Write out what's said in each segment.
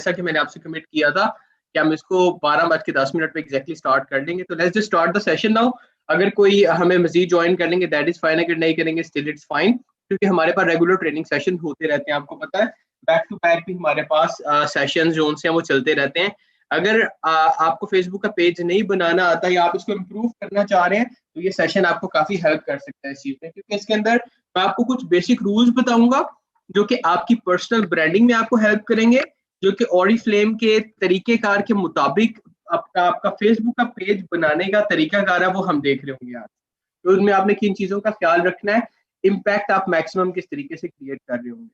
जैसा कि मैंने आपसे कमिट किया था कि हम इसको 12:10 पे एग्जैक्टली स्टार्ट कर लेंगे, तो let's just start the session now. अगर कोई हमें मजीद ज्वाइन कर लेंगे दैट इज फाइन, अगर नहीं करेंगे स्टिल इट्स फाइन, क्योंकि हमारे पास रेगुलर ट्रेनिंग सेशन होते रहते हैं। आपको पता है बैक टू बैक भी हमारे पास सेशन जो हैं वो चलते रहते हैं। अगर आपको फेसबुक का पेज नहीं बनाना आता या आप इसको इम्प्रूव करना चाह रहे हैं तो ये सेशन आपको काफी हेल्प कर सकता है इस चीज में, क्योंकि इसके अंदर मैं आपको कुछ बेसिक रूल्स बताऊंगा जो कि आपकी पर्सनल ब्रांडिंग में आपको हेल्प करेंगे, जो कि ऑरिफ्लेम के तरीकेकार के मुताबिक आपका फेसबुक का पेज बनाने का तरीकाकार है वो हम देख रहे होंगे आज। तो उसमें आपने किन चीजों का ख्याल रखना है, इम्पैक्ट आप मैक्सिमम किस तरीके से क्रिएट कर रहे होंगे।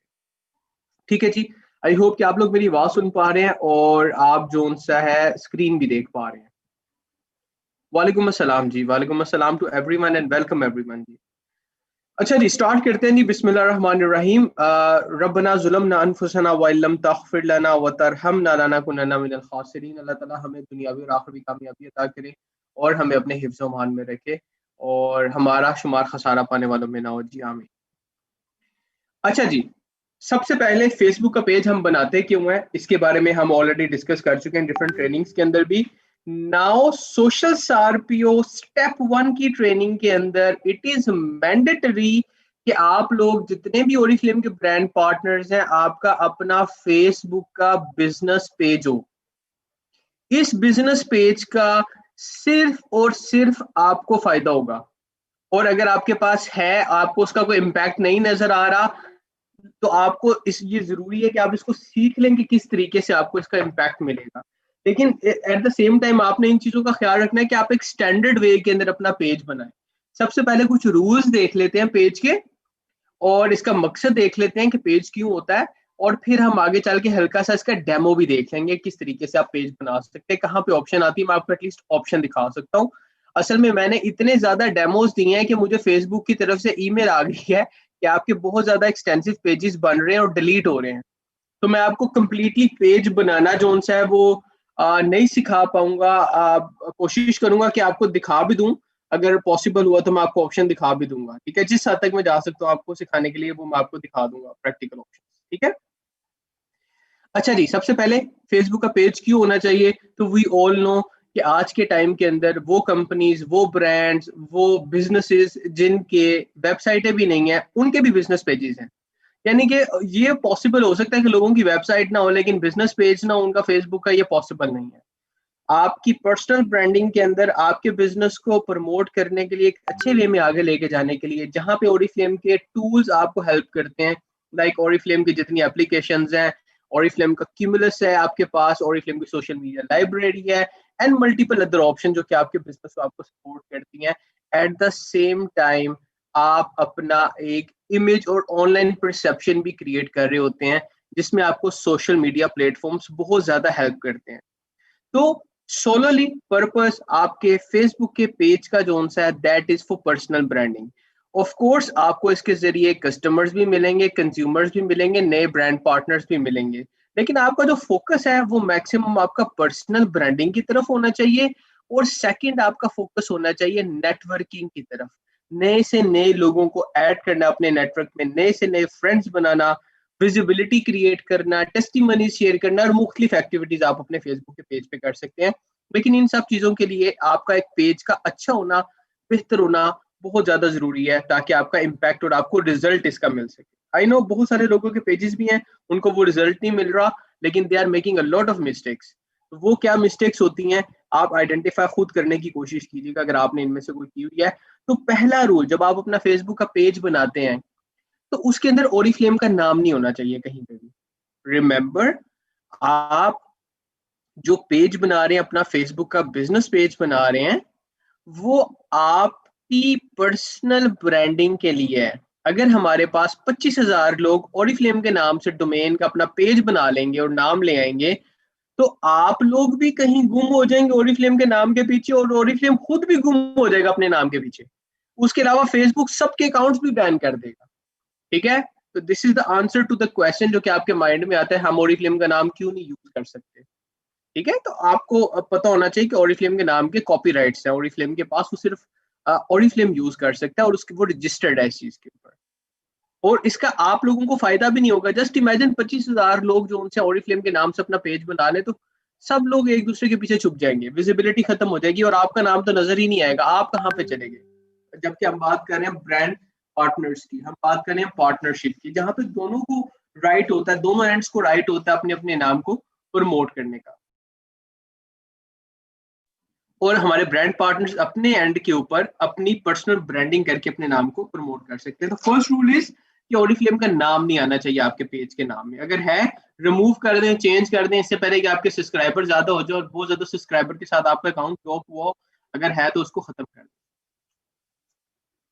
ठीक है जी, आई होप कि आप लोग मेरी आवाज सुन पा रहे हैं और आप जो सा है स्क्रीन भी देख पा रहे हैं। वालेकुम अस्सलाम जी, वालेकुम अस्सलाम to everyone and welcome everyone जी। अच्छा जी, स्टार्ट करते हैं जी। बिस्मिल्लाहिर्रहमानिर्रहीम। रब्बना ज़ुलमना अनफुसना व इल्लम तग़फ़िर लना व तरहमना लनकुनन्ना मिनल ख़ासिरीन। अल्लाह ताला हमें दुनियावी और आखिरी कामयाबी अता करे और हमें अपने हिफ्ज़ व मान में रखे और हमारा शुमार खसारा पाने वालों में ना हो जी, आमीन। अच्छा जी, सबसे पहले फेसबुक का पेज हम बनाते क्यों हैं इसके बारे में हम ऑलरेडी डिस्कस कर चुके हैं डिफरेंट ट्रेनिंग्स के अंदर भी। नाउ सोशल सार्पियो स्टेप 1 की ट्रेनिंग के अंदर इट इज मैंडेटरी कि आप लोग जितने भी ओरिफ्लेम के ब्रांड पार्टनर्स हैं आपका अपना फेसबुक का बिजनेस पेज हो। इस बिजनेस पेज का सिर्फ और सिर्फ आपको फायदा होगा, और अगर आपके पास है आपको उसका कोई इम्पैक्ट नहीं नजर आ रहा तो आपको इस ये जरूरी है कि आप इसको सीख लें कि किस तरीके से आपको इसका इम्पैक्ट मिलेगा। लेकिन एट द सेम टाइम आपने इन चीजों का ख्याल रखना है कि आप एक स्टैंडर्ड वे के अंदर अपना पेज बनाएं। सबसे पहले कुछ रूल्स देख लेते हैं पेज के और इसका मकसद देख लेते हैं कि पेज क्यों होता है, और फिर हम आगे चल के हल्का सा इसका डेमो भी देख लेंगे किस तरीके से आप पेज बना सकते हैं, कहाँ पे ऑप्शन आती है। मैं आपको एटलीस्ट ऑप्शन दिखा सकता हूँ। असल में मैंने इतने ज्यादा डेमोज दिए हैं कि मुझे फेसबुक की तरफ से ईमेल आ गई है कि आपके बहुत ज्यादा एक्सटेंसिव पेजेस बन रहे हैं और डिलीट हो रहे हैं। तो मैं आपको कंप्लीटली पेज बनाना जो सा है वो नहीं सिखा पाऊंगा। कोशिश करूंगा कि आपको दिखा भी दूं, अगर पॉसिबल हुआ तो मैं आपको ऑप्शन दिखा भी दूंगा। ठीक है, जिस हद तक मैं जा सकता हूँ आपको सिखाने के लिए वो मैं आपको दिखा दूंगा प्रैक्टिकल ऑप्शन। ठीक है, अच्छा जी, सबसे पहले फेसबुक का पेज क्यों होना चाहिए। तो वी ऑल नो कि आज के टाइम के अंदर वो कंपनीज, वो ब्रांड्स, वो बिजनेसेस जिनके वेबसाइटें भी नहीं है उनके भी बिजनेस पेजेस हैं। यानी कि ये पॉसिबल हो सकता है कि लोगों की वेबसाइट ना हो लेकिन बिजनेस पेज ना हो उनका फेसबुक का, ये पॉसिबल नहीं है। आपकी पर्सनल ब्रांडिंग के अंदर आपके बिजनेस को प्रमोट करने के लिए एक अच्छे वे में आगे लेके जाने के लिए जहां पे ओरिफ्लेम के टूल्स आपको हेल्प करते हैं, लाइक ओरिफ्लेम की जितनी एप्लीकेशंस हैं, ओरिफ्लेम का क्यूमुलस है आपके पास, ओरिफ्लेम की सोशल मीडिया लाइब्रेरी है एंड मल्टीपल अदर ऑप्शन जो कि आपके बिजनेस को आपको सपोर्ट करती हैं। एट द सेम टाइम आप अपना एक इमेज और ऑनलाइन परसेप्शन भी क्रिएट कर रहे होते हैं जिसमें आपको सोशल मीडिया प्लेटफॉर्म्स बहुत ज्यादा हेल्प करते हैं। तो सोलोली पर्पस आपके फेसबुक के पेज का जो सा है that is for personal branding. Of course आपको इसके जरिए कस्टमर्स भी मिलेंगे, कंज्यूमर्स भी मिलेंगे, नए ब्रांड पार्टनर्स भी मिलेंगे, लेकिन आपका जो फोकस है वो मैक्सिमम आपका पर्सनल ब्रांडिंग की तरफ होना चाहिए। और सेकंड आपका फोकस होना चाहिए नेटवर्किंग की तरफ, नए से नए लोगों को ऐड करना अपने नेटवर्क में, नए से नए फ्रेंड्स बनाना, विजिबिलिटी क्रिएट करना, टेस्टिमनी शेयर करना और मुख्तलिफ एक्टिविटीज आप अपने फेसबुक के पेज पे कर सकते हैं। लेकिन इन सब चीजों के लिए आपका एक पेज का अच्छा होना, बेहतर होना बहुत ज्यादा जरूरी है ताकि आपका इम्पैक्ट और आपको रिजल्ट इसका मिल सके। आई नो बहुत सारे लोगों के पेजेस भी हैं उनको वो रिजल्ट नहीं मिल रहा लेकिन they are making a lot of mistakes. तो वो क्या मिस्टेक्स होती हैं आप आइडेंटिफाई खुद करने की कोशिश कीजिएगा अगर आपने इनमें से कोई की हुई है। तो पहला रूल, जब आप अपना फेसबुक का पेज बनाते हैं तो उसके अंदर ओरिफ्लेम का नाम नहीं होना चाहिए कहीं पे भी। रिमेंबर, आप जो पेज बना रहे हैं अपना फेसबुक का बिजनेस पेज बना रहे हैं वो आपकी पर्सनल ब्रांडिंग के लिए है। अगर हमारे पास 25,000 लोग ओरिफ्लेम के नाम से डोमेन का अपना पेज बना लेंगे और नाम ले आएंगे तो आप लोग भी कहीं गुम हो जाएंगे ओरिफ्लेम के नाम के पीछे और ओरिफ्लेम खुद भी गुम हो जाएगा अपने नाम के पीछे। उसके अलावा फेसबुक सबके अकाउंट्स भी बैन कर देगा। ठीक है, तो this is the answer to the question जो कि आपके माइंड में आता है हम ओरिफ्लेम का नाम क्यों नहीं यूज कर सकते। ठीक है, तो आपको पता होना चाहिए कि ओरिफ्लेम के नाम के कॉपीराइट्स हैं, ओरिफ्लेम के पास वो सिर्फ ओरिफ्लेम यूज कर सकता है और उसके वो रजिस्टर्ड है इस चीज के ऊपर। और इसका आप लोगों को फायदा भी नहीं होगा। जस्ट इमेजिन 25,000 लोग जो उनसे ओरिफ्लेम के नाम से अपना पेज बना ले, तो सब लोग एक दूसरे के पीछे छुप जाएंगे, विजिबिलिटी खत्म हो जाएगी और आपका नाम तो नजर ही नहीं आएगा, आप कहाँ पे चलेंगे। जबकि हम बात कर रहे हैं ब्रांड पार्टनर्स की, हम बात कर रहे हैं पार्टनरशिप की, जहां पे दोनों को राइट होता है, दोनों एंड्स को राइट होता है अपने अपने नाम को प्रमोट करने का। और हमारे ब्रांड पार्टनर्स अपने एंड के ऊपर अपनी पर्सनल ब्रांडिंग करके अपने नाम को प्रमोट कर सकते हैं। तो फर्स्ट रूल इज कि ओरिफ्लेम का नाम नहीं आना चाहिए आपके पेज के नाम में। अगर है, रिमूव कर दें, चेंज कर दें, इससे पहले कि आपके सब्सक्राइबर ज्यादा हो जाए और बहुत ज्यादा सब्सक्राइबर के साथ आपका अकाउंट ब्लॉक हुआ, अगर है तो उसको खत्म कर दें।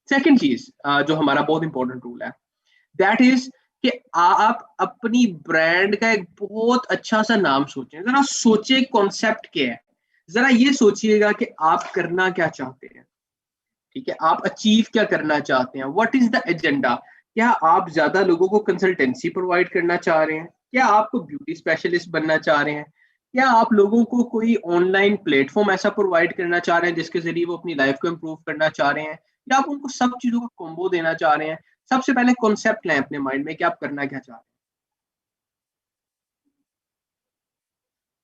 सेकेंड चीज जो हमारा बहुत इंपॉर्टेंट रूल है, दैट इज कि आप अपनी ब्रांड का एक बहुत अच्छा सा नाम सोचें। जरा सोचे कॉन्सेप्ट क्या है, जरा ये सोचिएगा कि आप करना क्या चाहते हैं, ठीक है, आप अचीव क्या करना चाहते हैं, व्हाट इज द एजेंडा। क्या आप ज्यादा लोगों को कंसल्टेंसी प्रोवाइड करना चाह रहे हैं, क्या आप ब्यूटी स्पेशलिस्ट बनना चाह रहे हैं, क्या आप लोगों को कोई ऑनलाइन प्लेटफॉर्म ऐसा प्रोवाइड करना चाह रहे हैं जिसके जरिए वो अपनी लाइफ को इम्प्रूव करना चाह रहे हैं, या आप उनको सब चीजों का कॉम्बो देना चाह रहे हैं। सबसे पहले कॉन्सेप्ट लें अपने माइंड में कि आप करना क्या चाह रहे हैं।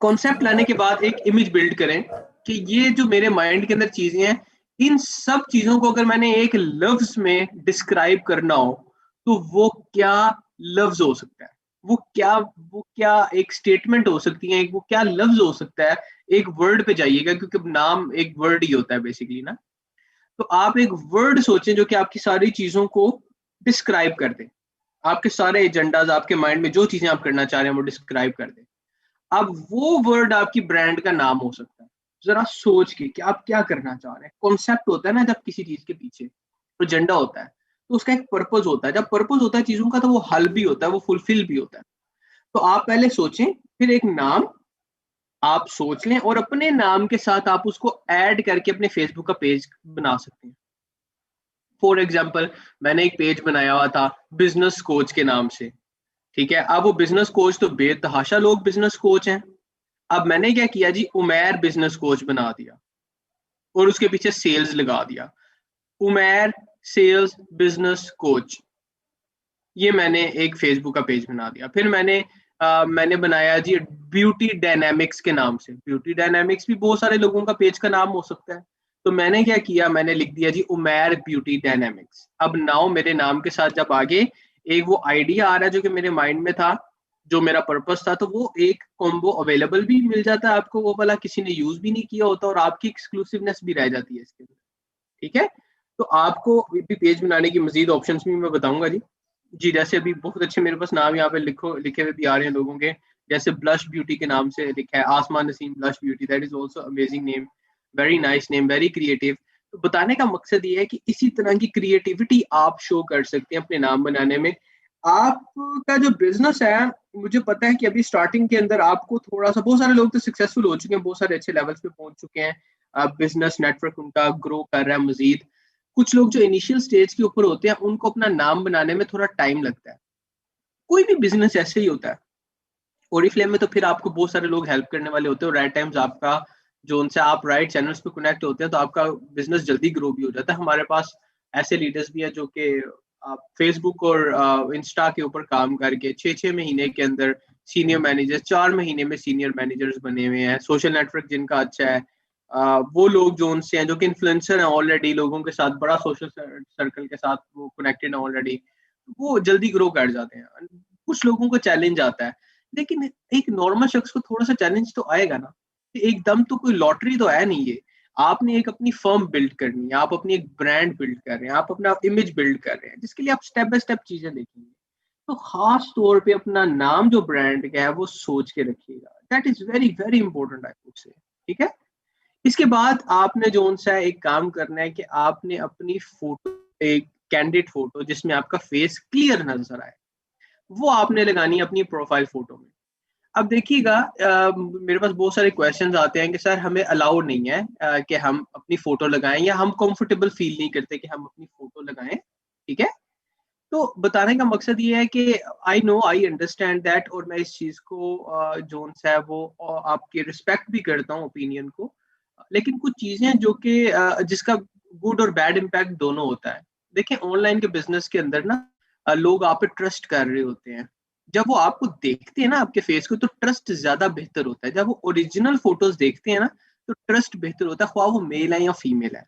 कॉन्सेप्ट लाने के बाद एक इमेज बिल्ड करें कि ये जो मेरे माइंड के अंदर चीजें हैं, इन सब चीजों को अगर मैंने एक लफ्ज में डिस्क्राइब करना हो तो वो क्या लफ्ज हो सकता है, वो क्या एक स्टेटमेंट हो सकती है, वो क्या लफ्ज हो सकता है। एक वर्ड पे जाइएगा, क्योंकि नाम एक वर्ड ही होता है बेसिकली ना। तो आप एक वर्ड सोचें जो कि आपकी सारी चीजों को डिस्क्राइब कर दे, आपके सारे एजेंडाज, आपके माइंड में जो चीजें आप करना चाह रहे हैं वो डिस्क्राइब कर दे। अब वो वर्ड आपकी ब्रांड का नाम हो सकता है। जरा सोच के कि आप क्या करना चाह रहे हैं। कॉन्सेप्ट होता है ना जब किसी चीज के पीछे, एजेंडा होता है, तो उसका एक पर्पज होता है। जब पर्पज होता है चीजों का तो वो हल भी होता है, वो फुलफिल भी होता है। तो आप पहले सोचें, फिर एक नाम आप सोच लें और अपने नाम के साथ आप उसको ऐड करके अपने फेसबुक का पेज बना सकते हैं। फॉर एग्जाम्पल, मैंने एक पेज बनाया हुआ था बिजनेस कोच के नाम से, ठीक है। अब वो बिजनेस कोच तो बेतहाशा लोग बिजनेस कोच हैं। अब मैंने क्या किया जी, उमैर बिजनेस कोच बना दिया और उसके पीछे सेल्स लगा दिया, उमैर सेल्स बिजनेस कोच। ये मैंने एक फेसबुक का पेज बना दिया। फिर मैंने बनाया जी ब्यूटी डायनामिक्स के नाम से। ब्यूटी डायनामिक्स भी बहुत सारे लोगों का पेज का नाम हो सकता है। तो मैंने क्या किया, मैंने लिख दिया जी उमैर ब्यूटी डायनामिक्स। अब नाउ मेरे नाम के साथ जब आगे एक वो आइडिया आ रहा है जो कि मेरे माइंड में था, जो मेरा पर्पस था, तो वो एक कॉम्बो अवेलेबल भी मिल जाता है आपको, वो वाला किसी ने यूज भी नहीं किया होता और आपकी एक्सक्लूसिवनेस भी रह जाती है इसके अंदर, ठीक है। तो आपको भी पेज बनाने की मजीद ऑप्शंस भी मैं बताऊंगा जी। जी, जैसे अभी बहुत अच्छे मेरे पास नाम यहाँ पे लिखे हुए भी आ रहे हैं लोगों के। जैसे ब्लश ब्यूटी के नाम से लिखा है आसमान Naseem blush beauty, that is also amazing name, very nice name, very creative. तो बताने का मकसद ये है कि इसी तरह की क्रिएटिविटी आप शो कर सकते हैं अपने नाम बनाने में। आपका जो बिजनेस है, मुझे पता है कि अभी स्टार्टिंग के अंदर आपको थोड़ा सा, बहुत सारे लोग तो सक्सेसफुल हो चुके हैं, बहुत सारे अच्छे लेवल्स पे पहुंच चुके हैं, बिजनेस नेटवर्क उनका ग्रो कर रहा है मजीद। कुछ लोग जो इनिशियल स्टेज के ऊपर होते हैं उनको अपना नाम बनाने में थोड़ा टाइम लगता है। कोई भी बिजनेस ऐसे ही होता है। ओरिफ्लेम में तो फिर आपको बहुत सारे लोग हेल्प करने वाले होते हैं और राइट टाइम्स आपका, जो उनसे आप राइट चैनल्स पे कनेक्ट होते हैं तो आपका बिजनेस जल्दी ग्रो भी हो जाता है। हमारे पास ऐसे लीडर्स भी हैं जो कि फेसबुक और इंस्टा के ऊपर काम करके 6-6 महीने के अंदर सीनियर मैनेजर्स, 4 महीने में सीनियर मैनेजर्स बने हुए हैं। सोशल नेटवर्क जिनका अच्छा है, वो लोग जो उनसे हैं, जो कि इन्फ्लुएंसर हैं ऑलरेडी, लोगों के साथ बड़ा सोशल सर्कल के साथ वो कनेक्टेड है ऑलरेडी, वो जल्दी ग्रो कर जाते हैं। कुछ लोगों को चैलेंज आता है, लेकिन एक नॉर्मल शख्स को थोड़ा सा चैलेंज तो आएगा ना। एकदम तो कोई लॉटरी तो है नहीं ये। आपने एक अपनी फर्म बिल्ड करनी है, आप अपनी एक ब्रांड बिल्ड कर रहे हैं, आप अपना इमेज बिल्ड कर रहे हैं, जिसके लिए आप स्टेप बाय स्टेप चीजें देखेंगे। तो खास तौर पे अपना नाम जो ब्रांड का है वो सोच के रखिएगा, that is very very important I would say, ठीक है। इसके बाद आपने जो सा एक काम करना है कि आपने अपनी फोटो, एक कैंडिड फोटो जिसमें आपका फेस क्लियर नजर आए, वो आपने लगानी है अपनी प्रोफाइल फोटो में। अब देखिएगा, मेरे पास बहुत सारे क्वेश्चंस आते हैं कि सर हमें अलाउड नहीं है कि हम अपनी फोटो लगाएं, या हम कंफर्टेबल फील नहीं करते कि हम अपनी फोटो लगाएं, ठीक है। तो बताने का मकसद ये है कि I know, I understand that, और मैं इस चीज को जोन सा है वो आपकी रिस्पेक्ट भी करता हूँ ओपिनियन को। लेकिन कुछ चीजें जो कि जिसका गुड और बैड इम्पैक्ट दोनों होता है। देखिए ऑनलाइन के बिजनेस के अंदर ना, लोग आप पे ट्रस्ट कर रहे होते हैं। जब वो आपको देखते हैं ना आपके फेस को, तो ट्रस्ट ज्यादा बेहतर होता है। जब वो ओरिजिनल फोटोज देखते हैं ना, तो ट्रस्ट बेहतर होता है, ख्वाह वो मेल है या फीमेल है।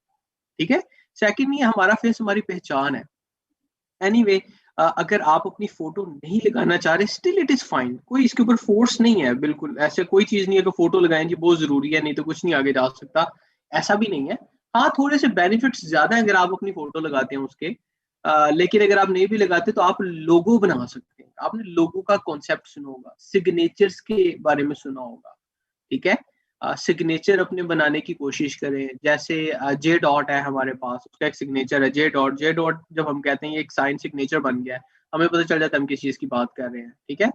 ठीक है। सेकंड, ये हमारा फेस हमारी पहचान है। एनीवे अगर आप अपनी फोटो नहीं लगाना चाह रहे, स्टिल इट इज फाइन, कोई इसके ऊपर फोर्स नहीं है, बिल्कुल ऐसे कोई चीज नहीं है कि फोटो लगाएं जी बहुत जरूरी है नहीं तो कुछ नहीं आगे जा सकता, ऐसा भी नहीं है। हाँ, थोड़े से बेनिफिट्स ज्यादा है अगर आप अपनी फोटो लगाते हैं उसके। लेकिन अगर आप नहीं भी लगाते तो आप लोगो बना सकते हैं। आपने लोगो का कॉन्सेप्ट सुना होगा, सिग्नेचर्स के बारे में सुना होगा। ठीक है। सिग्नेचर अपने बनाने की कोशिश करें। जैसे जे डॉट है हमारे पास, उसका एक सिग्नेचर है जे डॉट। जे डॉट जब हम कहते हैं ये एक साइन सिग्नेचर बन गया है, हमें पता चल जाता है हम किस चीज की बात कर रहे हैं। ठीक है।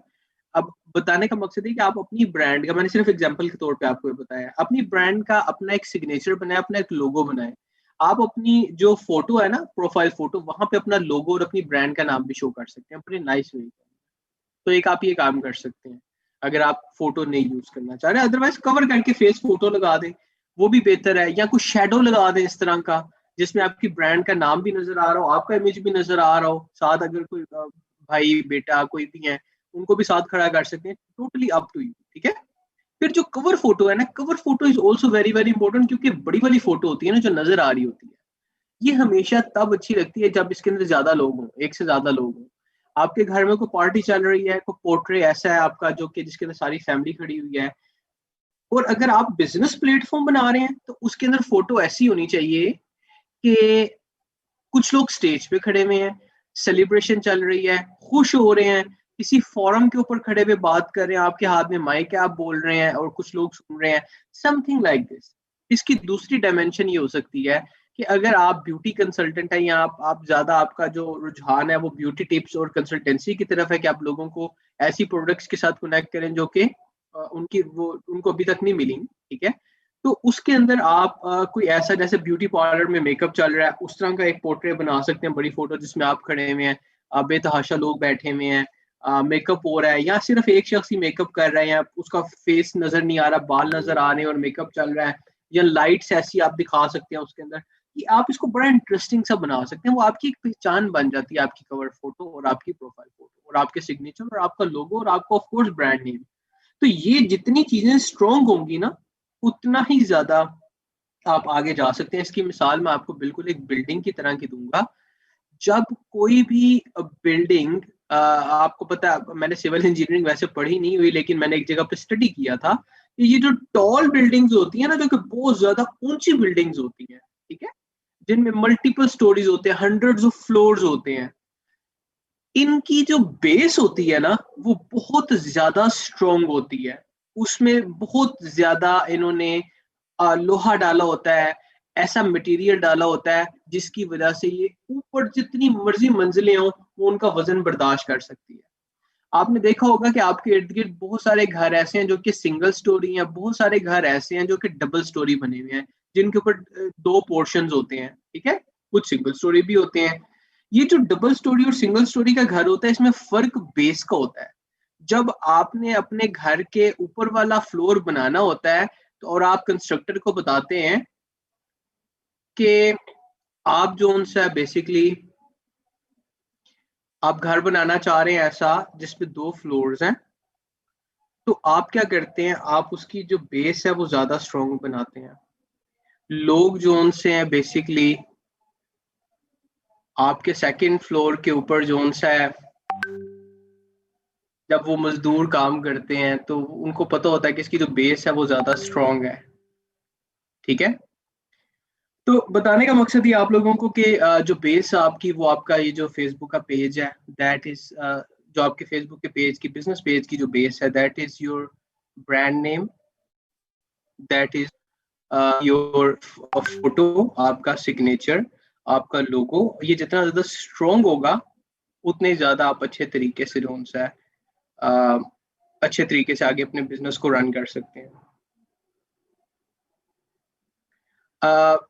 अब बताने का मकसद है कि आप अपनी ब्रांड का, मैंने सिर्फ एग्जांपल के तौर पे आपको ये बताया, अपनी ब्रांड का अपना एक सिग्नेचर बनाए, अपना एक लोगो बनाए। आप अपनी जो फोटो है ना, प्रोफाइल फोटो, वहां पे अपना लोगो और अपनी ब्रांड का नाम भी शो कर सकते हैं अपने नाइस वे। तो एक आप ये काम कर सकते हैं अगर आप फोटो नहीं यूज करना चाह रहे। अदरवाइज कवर करके फेस फोटो लगा दें, वो भी बेहतर है। या कुछ शेडो लगा दें इस तरह का, जिसमें आपकी ब्रांड का नाम भी नजर आ रहा हो, आपका इमेज भी नजर आ रहा हो, साथ अगर कोई भाई बेटा कोई भी है उनको भी साथ खड़ा कर सकते हैं। Totally up to you. ठीक है। फिर जो कवर फोटो है ना, cover photo is also very very important, क्योंकि बड़ी वाली फोटो होती है ना जो नजर आ रही होती है, ये हमेशा तब अच्छी लगती है जब इसके अंदर ज्यादा लोग हों, एक से ज्यादा लोग हों। आपके घर में कोई पार्टी चल रही है, कोई पोर्ट्रे ऐसा है आपका जो कि जिसके अंदर सारी फैमिली खड़ी हुई है, और अगर आप बिजनेस प्लेटफॉर्म बना रहे हैं तो उसके अंदर फोटो ऐसी होनी चाहिए कि कुछ लोग स्टेज पे खड़े हुए हैं, सेलिब्रेशन चल रही है, खुश हो रहे हैं, किसी फोरम के ऊपर खड़े हुए बात कर रहे हैं, आपके हाथ में माइक है, आप बोल रहे हैं और कुछ लोग सुन रहे हैं, समथिंग लाइक दिस। इसकी दूसरी डायमेंशन ये हो सकती है कि अगर आप ब्यूटी कंसल्टेंट हैं, या आप ज्यादा आपका जो रुझान है वो ब्यूटी टिप्स और कंसल्टेंसी की तरफ है कि आप लोगों को ऐसी प्रोडक्ट्स के साथ कनेक्ट करें जो कि उनकी वो उनको अभी तक नहीं मिली। ठीक है। तो उसके अंदर आप कोई ऐसा, जैसे ब्यूटी पार्लर में मेकअप चल रहा है, उस तरह का एक पोर्ट्रेट बना सकते हैं, बड़ी फोटो जिसमें आप खड़े हुए हैं, बेतहाशा लोग बैठे हुए हैं, मेकअप हो रहा है, या सिर्फ एक शख्स ही मेकअप कर रहा है, या उसका फेस नजर नहीं आ रहा, बाल नजर आ रहे हैं और मेकअप चल रहा है, या लाइट्स ऐसी आप दिखा सकते हैं उसके अंदर कि आप इसको बड़ा इंटरेस्टिंग सा बना सकते हैं। वो आपकी एक पहचान बन जाती है, आपकी कवर फोटो और आपकी प्रोफाइल फोटो और आपके सिग्नेचर और आपका लोगो और आपका ऑफकोर्स ब्रांड नेम। तो ये जितनी चीजें स्ट्रोंग होंगी ना, उतना ही ज्यादा आप आगे जा सकते हैं। इसकी मिसाल मैं आपको बिल्कुल एक बिल्डिंग की तरह की दूंगा। जब कोई भी बिल्डिंग, आपको पता है, मैंने सिविल इंजीनियरिंग वैसे पढ़ी नहीं हुई, लेकिन मैंने एक जगह पे स्टडी किया था कि ये जो टॉल बिल्डिंग्स होती है ना, जो कि बहुत ज्यादा ऊंची बिल्डिंग्स होती हैं, ठीक है, जिनमें मल्टीपल स्टोरीज होते हैं, हंड्रेड्स ऑफ फ्लोर्स होते हैं, इनकी जो बेस होती है ना, वो बहुत ज्यादा स्ट्रोंग होती है। उसमें बहुत ज्यादा इन्होंने लोहा डाला होता है, ऐसा मटेरियल डाला होता है जिसकी वजह से ये ऊपर जितनी मर्जी मंजिलें हो वो उनका वजन बर्दाश्त कर सकती है। आपने देखा होगा कि आपके इर्द गिर्द बहुत सारे घर ऐसे हैं जो कि सिंगल स्टोरी हैं, बहुत सारे घर ऐसे हैं जो कि डबल स्टोरी बने हुए हैं, जिनके ऊपर दो पोर्शंस होते हैं। ठीक है। कुछ सिंगल स्टोरी भी होते हैं। ये जो डबल स्टोरी और सिंगल स्टोरी का घर होता है, इसमें फर्क बेस का होता है। जब आपने अपने घर के ऊपर वाला फ्लोर बनाना होता है, तो और आप कंस्ट्रक्टर को बताते हैं कि आप जो उनसे बेसिकली आप घर बनाना चाह रहे हैं ऐसा जिसपे दो फ्लोर्स हैं, तो आप क्या करते हैं, आप उसकी जो बेस है वो ज्यादा स्ट्रॉन्ग बनाते हैं। लोग जो उनसे हैं बेसिकली आपके सेकंड फ्लोर के ऊपर जो उनसा है, जब वो मजदूर काम करते हैं तो उनको पता होता है कि इसकी जो बेस है वो ज्यादा स्ट्रॉन्ग है। ठीक है। तो बताने का मकसद ये आप लोगों को कि जो बेस आपकी, वो आपका ये जो फेसबुक का पेज है, दैट इज जो आपके फेसबुक के पेज की, बिजनेस पेज की जो बेस है, that is your brand name, that is your photo, आपका सिग्नेचर, आपका लोगो। ये जितना ज्यादा स्ट्रोंग होगा उतने ज्यादा आप अच्छे तरीके से जो उनसे अच्छे तरीके से आगे अपने बिजनेस को रन कर सकते हैं।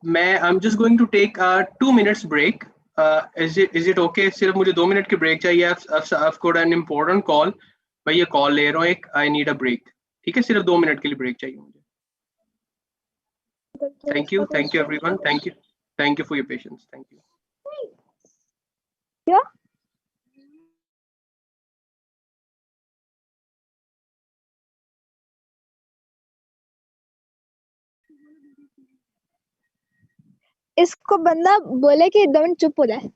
मैं I am just going to take 2 minutes break. Is it okay? सिर्फ मुझे 2 मिनट की ब्रेक चाहिए। I've got an important call। मैं ये कॉल ले रहा हूँ एक, आई नीड अ ब्रेक। ठीक है, सिर्फ 2 मिनट के लिए ब्रेक चाहिए मुझे। Thank you everyone, thank you for your patience, thank you. क्या इसको बंदा बोले कि 2 मिनट चुप हो जाए।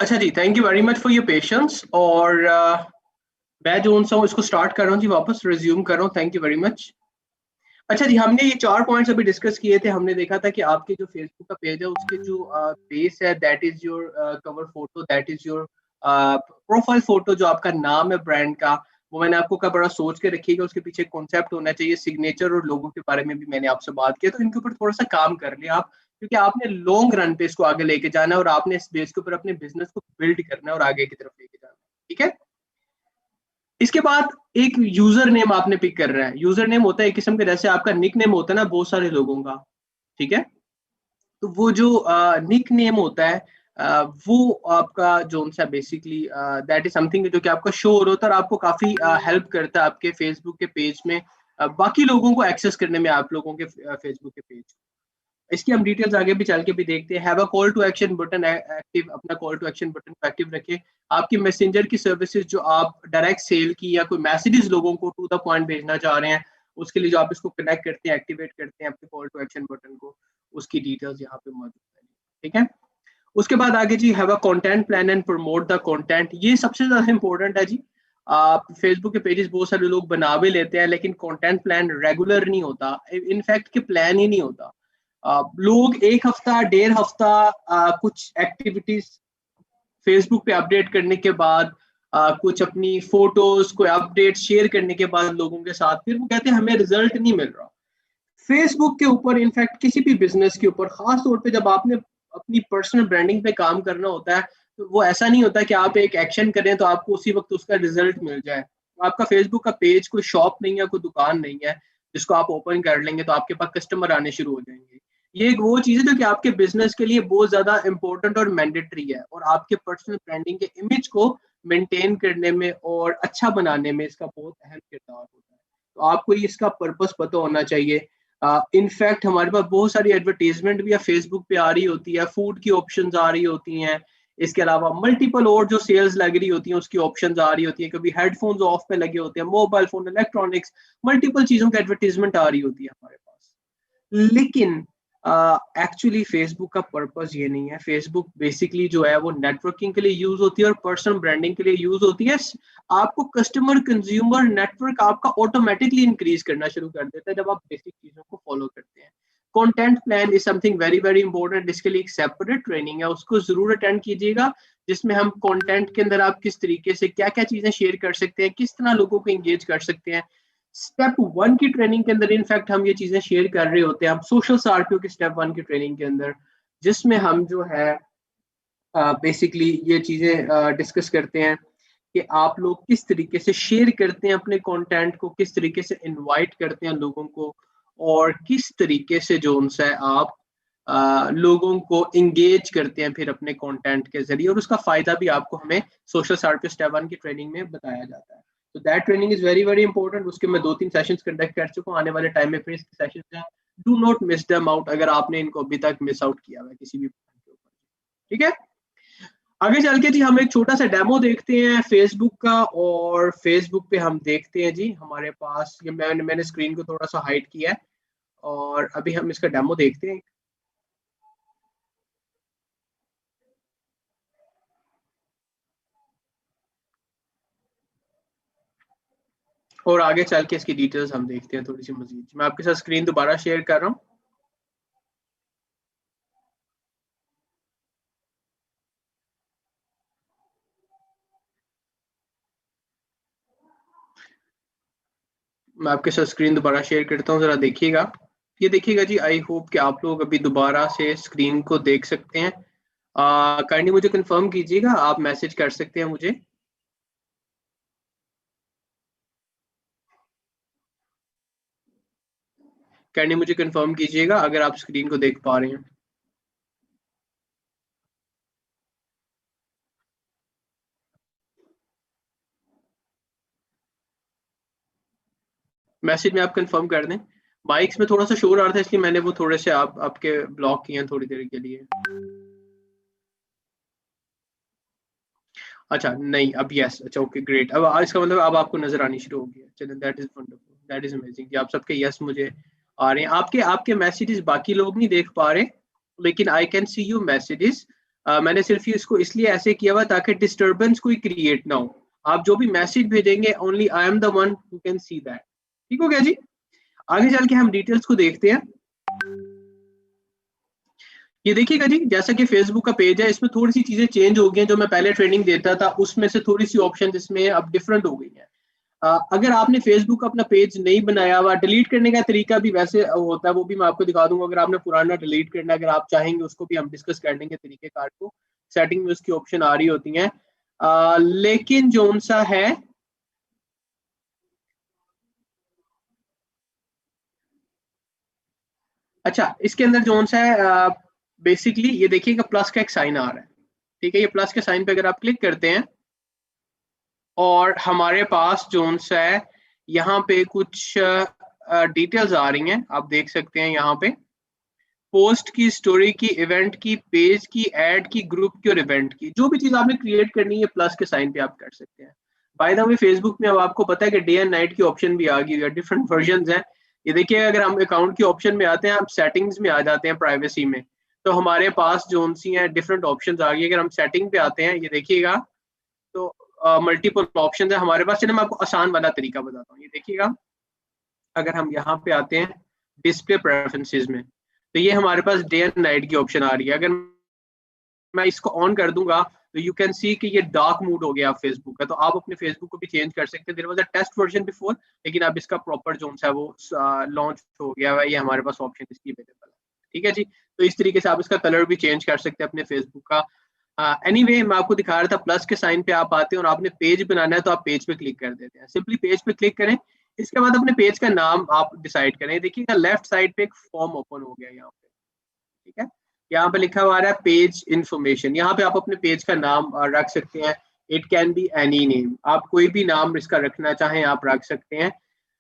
अच्छा जी, thank you very much for your patience. और मैं जो हूँ इसको स्टार्ट कर रहा हूँ जी, वापस रिज्यूम कर रहा हूँ। Thank you very much. अच्छा जी, हमने ये 4 पॉइंट्स अभी डिस्कस किए थे। हमने देखा था कि आपके जो फेसबुक का पेज है उसके जो बेस है, that is your cover photo, that is your profile photo, जो आपका नाम है ब्रांड का, वो मैंने आपको कहा बड़ा सोच के रखिएगा। उसके पीछे कॉन्सेप्ट होना चाहिए, सिग्नेचर और लोगों के बारे में भी मैंने आपसे बात की, तो इनके ऊपर थोड़ा सा काम कर लिया आप, क्योंकि आपने लॉन्ग रन पे इसको आगे लेके जाना है और आपने इस बेस के ऊपर अपने बिजनेस को बिल्ड करना है और आगे की तरफ लेके जाना है। ठीक है। इसके बाद एक यूजर नेम आपने पिक कर रहा है। यूजर नेम होता है एक किस्म के, जैसे आपका निक नेम होता है ना बहुत सारे लोगों का, ठीक है। तो वो जो निक नेम होता है, वो आपका जो सा बेसिकली दैट इज समथिंग जो कि आपका शो होता है और आपको काफी हेल्प करता है आपके फेसबुक के पेज में बाकी लोगों को एक्सेस करने में, आप लोगों के फेसबुक के पेज। इसकी हम डिटेल्स आगे भी चल के भी देखते हैं। Have a call to action button active, अपना कॉल टू एक्शन बटन को एक्टिव रखें। आपकी मैसेंजर की सर्विसेज जो आप डायरेक्ट सेल की या कोई मैसेजेस लोगों को टू द पॉइंट भेजना चाह रहे हैं, उसके लिए जो आप इसको कनेक्ट करते हैं, एक्टिवेट करते हैं अपने कॉल टू एक्शन बटन को, उसकी डिटेल्स यहाँ पे मौजूद है। ठीक है। उसके बाद आगे जी, have a content plan and promote the content. ये सबसे ज्यादा इंपॉर्टेंट है जी। आप फेसबुक के पेजेस बहुत सारे लोग बना भी लेते हैं, लेकिन कंटेंट प्लान रेगुलर नहीं होता, इनफैक्ट के प्लान ही नहीं होता। लोग एक हफ्ता, 1.5 हफ्ता कुछ एक्टिविटीज फेसबुक पे अपडेट करने के बाद, कुछ अपनी फोटोज को अपडेट शेयर करने के बाद लोगों के साथ, फिर वो कहते हैं हमें रिजल्ट नहीं मिल रहा। फेसबुक के ऊपर, इनफैक्ट किसी भी बिजनेस के ऊपर, खास तौर पे जब आपने अपनी पर्सनल ब्रांडिंग पे काम करना होता है, तो वो ऐसा नहीं होता कि आप एक एक्शन करें तो आपको उसी वक्त उसका रिजल्ट मिल जाए। आपका फेसबुक का पेज कोई शॉप नहीं है, कोई दुकान नहीं है जिसको आप ओपन कर लेंगे तो आपके पास कस्टमर आने शुरू हो जाएंगे। ये एक वो चीज है जो कि आपके बिजनेस के लिए बहुत ज्यादा इंपॉर्टेंट और मैंडेटरी है, और आपके पर्सनल ब्रांडिंग के इमेज को मेंटेन करने में और अच्छा बनाने में इसका बहुत अहम किरदार होता है। तो आपको इसका पर्पस पता होना चाहिए। इनफैक्ट हमारे पास बहुत सारी एडवर्टीजमेंट भी फेसबुक पे आ रही होती है, फूड की ऑप्शंस आ रही होती हैं, इसके अलावा मल्टीपल और जो सेल्स लग रही होती हैं उसकी ऑप्शंस आ रही होती है, कभी हेडफोन्स ऑफ पे लगे होते हैं, मोबाइल फोन, इलेक्ट्रॉनिक्स, मल्टीपल चीजों की एडवर्टीजमेंट आ रही होती है हमारे पास। लेकिन एक्चुअली फेसबुक का पर्पस ये नहीं है। फेसबुक बेसिकली जो है वो नेटवर्किंग के लिए यूज होती है और पर्सनल ब्रांडिंग के लिए यूज होती है। आपको कस्टमर कंज्यूमर नेटवर्क आपका ऑटोमेटिकली इंक्रीज करना शुरू कर देता है जब आप बेसिक चीजों को फॉलो करते हैं। Content plan is something very very important. इसके लिए एक सेपरेट ट्रेनिंग है, उसको जरूर अटेंड कीजिएगा, जिसमें हम कंटेंट के अंदर आप किस तरीके से क्या क्या चीजें शेयर कर सकते हैं, किस तरह लोगों को एंगेज कर सकते हैं। स्टेप 1 की ट्रेनिंग के अंदर इनफैक्ट हम ये चीजें शेयर कर रहे होते हैं, हम सोशल सार्पियो की स्टेप 1 की ट्रेनिंग के अंदर, जिसमें हम जो है बेसिकली ये चीजें डिस्कस करते हैं कि आप लोग किस तरीके से शेयर करते हैं अपने कंटेंट को, किस तरीके से इनवाइट करते हैं लोगों को, और किस तरीके से जो उनसे आप लोगों को इंगेज करते हैं फिर अपने कंटेंट के जरिए, और उसका फायदा भी आपको हमें सोशल सर्विस स्टेप 1 की ट्रेनिंग में बताया जाता है। तो that training is very very important. उसके मैं 2-3 सेशंस कंडक्ट कर चुका हूँ, आने वाले टाइम में फिर इसके सेशंस हैं। Do not miss them out अगर आपने इनको अभी तक मिस आउट किया हुआ है किसी भी point के ऊपर। ठीक है, आगे चल के जी हम एक छोटा सा डेमो देखते हैं फेसबुक का, और फेसबुक पे हम देखते हैं जी हमारे पास ये मैंने स्क्रीन को थोड़ा सा हाइड किया है, और अभी हम इसका डेमो देखते हैं। और आगे चल के इसकी डिटेल्स हम देखते हैं थोड़ी सी मजीद। मैं आपके साथ स्क्रीन दोबारा शेयर कर रहा हूँ। मैं आपके साथ स्क्रीन दोबारा शेयर करता हूँ, जरा देखिएगा। ये देखिएगा जी, आई होप कि आप लोग अभी दोबारा से स्क्रीन को देख सकते हैं। काइंडली मुझे कंफर्म कीजिएगा, आप मैसेज कर सकते हैं मुझे। काइंडली मुझे कंफर्म कीजिएगा अगर आप स्क्रीन को देख पा रहे हैं। मैसेज में आप कंफर्म कर दें। माइक्स में थोड़ा सा शोर आ रहा था, इसलिए मैंने वो थोड़े से आपके ब्लॉक किए हैं थोड़ी देर के लिए। अच्छा नहीं, अब यस, अच्छा ओके ग्रेट। अब इसका मतलब अब आपको नजर आनी शुरू हो गई है। चलिए, that is wonderful, that is amazing. आप सबके यस मुझे आ रहे हैं। आपके आपके मैसेजेस बाकी लोग नहीं देख पा रहे, लेकिन I can see you messages. मैंने सिर्फ इसको इसलिए ऐसे किया हुआ ताकि डिस्टरबेंस कोई क्रिएट ना हो। आप जो भी मैसेज भेजेंगे only I am the one who can see that. ठीक हो गया जी। आगे चल के हम डिटेल्स को देखते हैं। ये देखिएगा जी, जैसा कि फेसबुक का पेज है, इसमें थोड़ी सी चीजें चेंज हो गई हैं। जो मैं पहले ट्रेनिंग देता था उसमें से थोड़ी सी ऑप्शन इसमें अब डिफरेंट हो गई हैं। अगर आपने फेसबुक अपना पेज नहीं बनाया हुआ, डिलीट करने का तरीका भी वैसे होता है, वो भी मैं आपको दिखा दूंगा। अगर आपने पुराना डिलीट करना है, अगर आप चाहेंगे उसको भी हम डिस्कस कर लेंगे तरीके कार को। सेटिंग में उसकी ऑप्शन आ रही होती हैं। लेकिन जो सा है, अच्छा इसके अंदर जो सा है, बेसिकली ये देखिएगा प्लस का एक साइन आ रहा है। ठीक है, ये प्लस के साइन पे अगर आप क्लिक करते हैं, और हमारे पास जोन सा है, यहाँ पे कुछ डिटेल्स आ रही हैं, आप देख सकते हैं यहाँ पे। पोस्ट की, स्टोरी की, इवेंट की, पेज की, एड की, ग्रुप की और इवेंट की, जो भी चीज आपने क्रिएट करनी है प्लस के साइन पे आप कर सकते हैं। बाय द वे फेसबुक में अब आपको पता है कि डे एंड नाइट की ऑप्शन भी आ गई है, डिफरेंट वर्जन हैं। ये देखिए, अगर हम अकाउंट की ऑप्शन में आते हैं, आप सेटिंग्स में आ जाते हैं प्राइवेसी में, तो हमारे पास जो सी हैं डिफरेंट ऑप्शन आ गई। अगर हम सेटिंग पे आते हैं, ये देखिएगा, तो मल्टीपल ऑप्शन है हमारे पास। चलिए मैं आपको आसान वाला तरीका बताता हूँ। ये देखिएगा, अगर हम यहाँ पे आते हैं डिस्प्ले प्रेफरेंसेस में, तो ये हमारे पास डे एंड नाइट की ऑप्शन आ रही है। अगर मैं इसको ऑन कर दूंगा तो यू कैन सी कि ये डार्क मूड हो गया फेसबुक का। तो आप अपने फेसबुक को भी चेंज कर सकते हैं। There was a test version before, लेकिन अब इसका प्रॉपर जो है वो लॉन्च हो गया है। ये हमारे पास ऑप्शन इसकी अवेलेबल है। ठीक है जी, तो इस तरीके से आप इसका कलर भी चेंज कर सकते हैं अपने फेसबुक का। एनीवे मैं आपको दिखा रहा था, प्लस के साइन पे आप आते हैं और आपने पेज बनाना है, तो आप पेज पे क्लिक कर देते हैं। सिंपली पेज पे क्लिक करें, इसके बाद अपने पेज का नाम आप डिसाइड करें। देखिएगा लेफ्ट साइड पे एक फॉर्म ओपन हो गया यहाँ पे। ठीक है, यहाँ पे लिखा हुआ है पेज इंफॉर्मेशन। यहाँ पे आप अपने पेज का नाम रख सकते हैं। It can be any name, आप कोई भी नाम इसका रखना चाहें आप रख सकते हैं।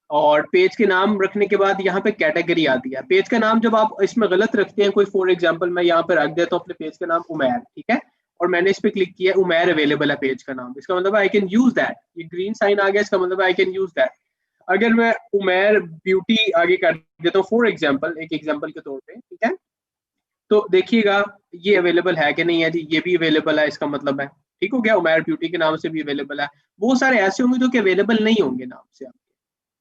और पेज के नाम रखने के बाद यहाँ पे कैटेगरी आती है। पेज का नाम जब आप इसमें गलत रखते हैं, कोई फॉर एग्जांपल मैं यहाँ पे रख देता हूँ अपने पेज का नाम उमैर, ठीक है, और मैंने इस पे क्लिक किया, उमैर अवेलेबल है पेज का नाम, इसका मतलब आई कैन यूज दैट। ये ग्रीन साइन आ गया, इसका मतलब आई कैन यूज दैट। अगर मैं उमैर ब्यूटी आगे कर देता हूँ फॉर एग्जाम्पल, एक एग्जाम्पल के तौर पर, ठीक है, तो देखिएगा ये अवेलेबल है कि नहीं है जी, ये भी अवेलेबल है, इसका मतलब है ठीक हो गया, उमैर ब्यूटी के नाम से भी अवेलेबल है। बहुत सारे ऐसे होंगे जो कि अवेलेबल नहीं होंगे नाम से आपके,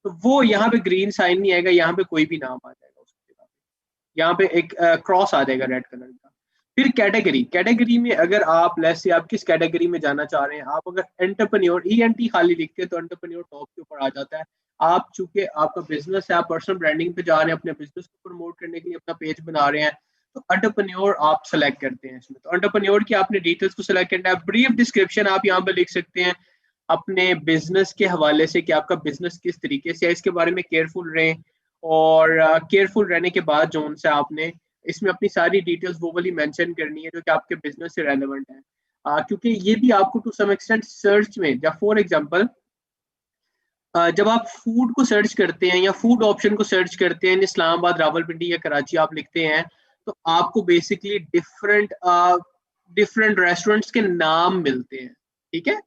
तो वो यहाँ पे ग्रीन साइन नहीं आएगा, यहाँ पे कोई भी नाम आ जाएगा उसके बाद, यहाँ पे एक क्रॉस आ जाएगा रेड कलर का। फिर कैटेगरी, कैटेगरी में अगर आप लेट्स से आप किस कैटेगरी में जाना चाह रहे हैं, आप अगर एंटरप्रेन्योर ई एन टी खाली लिखते हैं तो एंटरप्रेन्योर टॉप के ऊपर आ जाता है। आप चूंकि आपका बिजनेस है, आप पर्सनल ब्रांडिंग पे जा रहे हैं, अपने बिजनेस को प्रमोट करने के लिए अपना पेज बना रहे हैं, तो एंटरप्रेन्योर आप सेलेक्ट करते हैं इसमें। तो एंटरप्रेन्योर की आपने डिटेल्स को सेलेक्ट करना है। ब्रीफ डिस्क्रिप्शन आप यहाँ पे लिख सकते हैं। अपने बिजनेस के हवाले से कि आपका बिजनेस किस तरीके से है, इसके बारे में केयरफुल रहें। और केयरफुल रहने के बाद जो उनसे आपने इसमें अपनी सारी डिटेल्स वो वाली मेंशन करनी है जो कि आपके बिजनेस से रेलेवेंट है। क्योंकि ये भी आपको टू सम एक्सटेंट सर्च में, या फॉर एग्जांपल जब आप फूड को सर्च करते हैं या फूड ऑप्शन को सर्च करते हैं इस्लामाबाद, रावलपिंडी या कराची आप लिखते हैं, तो आपको बेसिकली डिफरेंट डिफरेंट रेस्टोरेंट्स के नाम मिलते हैं। ठीक है,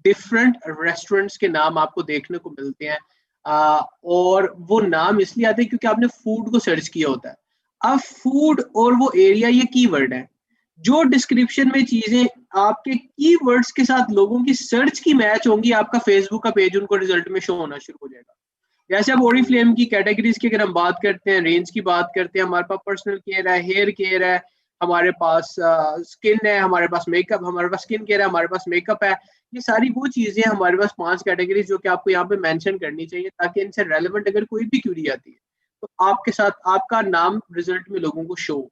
डिफरेंट रेस्टोरेंट्स के नाम आपको देखने को मिलते हैं। और वो नाम इसलिए आते हैं क्योंकि आपने फूड को सर्च किया होता है। अब फूड और वो एरिया ये कीवर्ड है। जो डिस्क्रिप्शन में चीजें आपके कीवर्ड्स के साथ लोगों की सर्च की मैच होंगी, आपका फेसबुक का पेज उनको रिजल्ट में शो होना शुरू हो जाएगा। जैसे अब ओरिफ्लेम की कैटेगरीज की अगर हम बात करते हैं, रेंज की बात करते हैं, हमारे पास पर्सनल केयर है, हेयर केयर है, हमारे पास स्किन है, हमारे पास मेकअप, हमारे पास स्किन केयर है, हमारे पास मेकअप है। ये सारी वो चीजें हमारे पास 5 कैटेगरीज जो कि आपको यहाँ पे मेंशन करनी चाहिए, ताकि इनसे रेलेवेंट अगर कोई भी क्यूरी आती है तो आपके साथ आपका नाम रिजल्ट में लोगों को शो।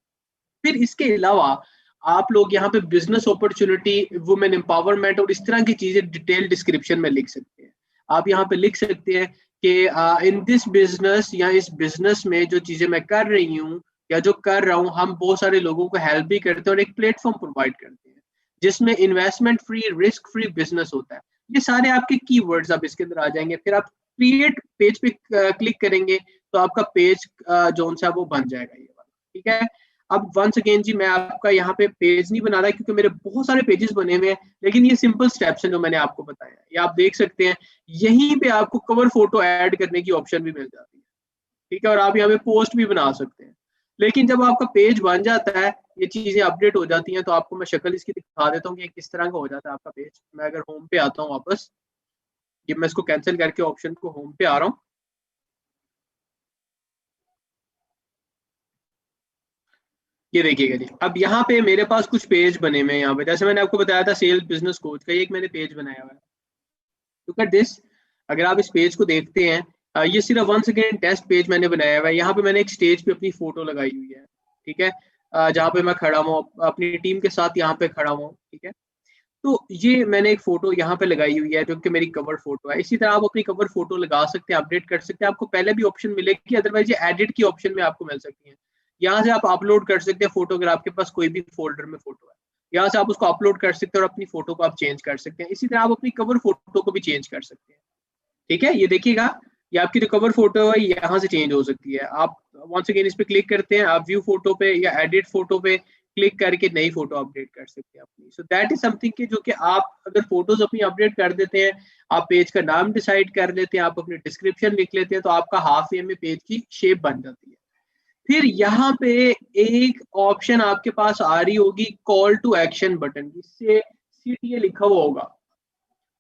फिर इसके अलावा आप लोग यहाँ पे बिजनेस अपॉर्चुनिटी, वुमेन एम्पावरमेंट और इस तरह की चीजें डिटेल डिस्क्रिप्शन में लिख सकते हैं। आप यहाँ पे लिख सकते हैं कि इन दिस बिजनेस, या इस बिजनेस में जो चीजें मैं कर रही हूँ या जो कर रहा हूँ, हम बहुत सारे लोगों को हेल्प भी करते हैं और एक प्लेटफॉर्म प्रोवाइड करते हैं जिसमें investment free, risk free business होता है। ये सारे आपके कीवर्ड्स आप इसके अंदर आ जाएंगे। फिर आप क्रिएट पेज पे क्लिक करेंगे तो आपका पेज जो सा वो बन जाएगा ये वाला। ठीक है, अब वंस अगेन जी मैं आपका यहाँ पे पेज नहीं बना रहा क्योंकि मेरे बहुत सारे पेजेस बने हुए हैं, लेकिन ये सिंपल स्टेप्स हैं जो मैंने आपको बताया। ये आप देख सकते हैं, यहीं पे आपको कवर फोटो ऐड करने की ऑप्शन भी मिल जाती है। ठीक है, और आप यहाँ पे पोस्ट भी बना सकते हैं। लेकिन जब आपका पेज बन जाता है, ये चीजें अपडेट हो जाती हैं, तो आपको मैं शक्ल इसकी दिखा देता हूँ कि किस तरह का हो जाता है आपका पेज। मैं अगर होम पे आता हूँ वापस, ये मैं इसको कैंसिल करके ऑप्शन को होम पे आ रहा हूँ। ये देखिएगा जी, अब यहाँ पे मेरे पास कुछ पेज बने हुए हैं। यहाँ पे जैसे मैंने आपको बताया था सेल्स बिजनेस कोच का, एक मैंने पेज बनाया हुआ है। लुक एट दिस, अगर आप इस पेज को देखते हैं, ये सिर्फ वंस अगेन टेस्ट पेज मैंने बनाया हुआ है। यहाँ पे मैंने एक स्टेज पे अपनी फोटो लगाई हुई है। ठीक है, जहाँ पे मैं खड़ा हूँ अपनी टीम के साथ, यहाँ पे खड़ा हूँ। ठीक है, तो ये मैंने एक फोटो यहाँ पे लगाई हुई है जो कि मेरी कवर फोटो है। इसी तरह आप अपनी कवर फोटो लगा सकते हैं, अपडेट कर सकते हैं। आपको पहले भी ऑप्शन मिलेगी, अदरवाइज ये एडिट की ऑप्शन में आपको मिल सकती है। यहाँ से आप अपलोड कर सकते हैं फोटो, अगर आपके पास कोई भी फोल्डर में फोटो है, यहाँ से आप उसको अपलोड कर सकते हैं और अपनी फोटो को आप चेंज कर सकते हैं। इसी तरह आप अपनी कवर फोटो को भी चेंज कर सकते हैं। ठीक है, ये देखिएगा, ये आपकी जो कवर फोटो है यहाँ से चेंज हो सकती है। आप वंस अगेन इस पे क्लिक करते हैं, आप व्यू फोटो पे या एडिट फोटो पे क्लिक करके नई फोटो अपडेट कर सकते हैं अपनी। सो दैट इज समथिंग कि जो कि आप अगर फोटोज अपनी अपडेट कर देते हैं, आप पेज का नाम डिसाइड कर लेते हैं, आप अपनी डिस्क्रिप्शन लिख लेते हैं, तो आपका हाफ ए में पेज की शेप बन जाती है। फिर यहाँ पे एक ऑप्शन आपके पास आ रही होगी कॉल टू एक्शन बटन, जिससे CTA लिखा हुआ होगा।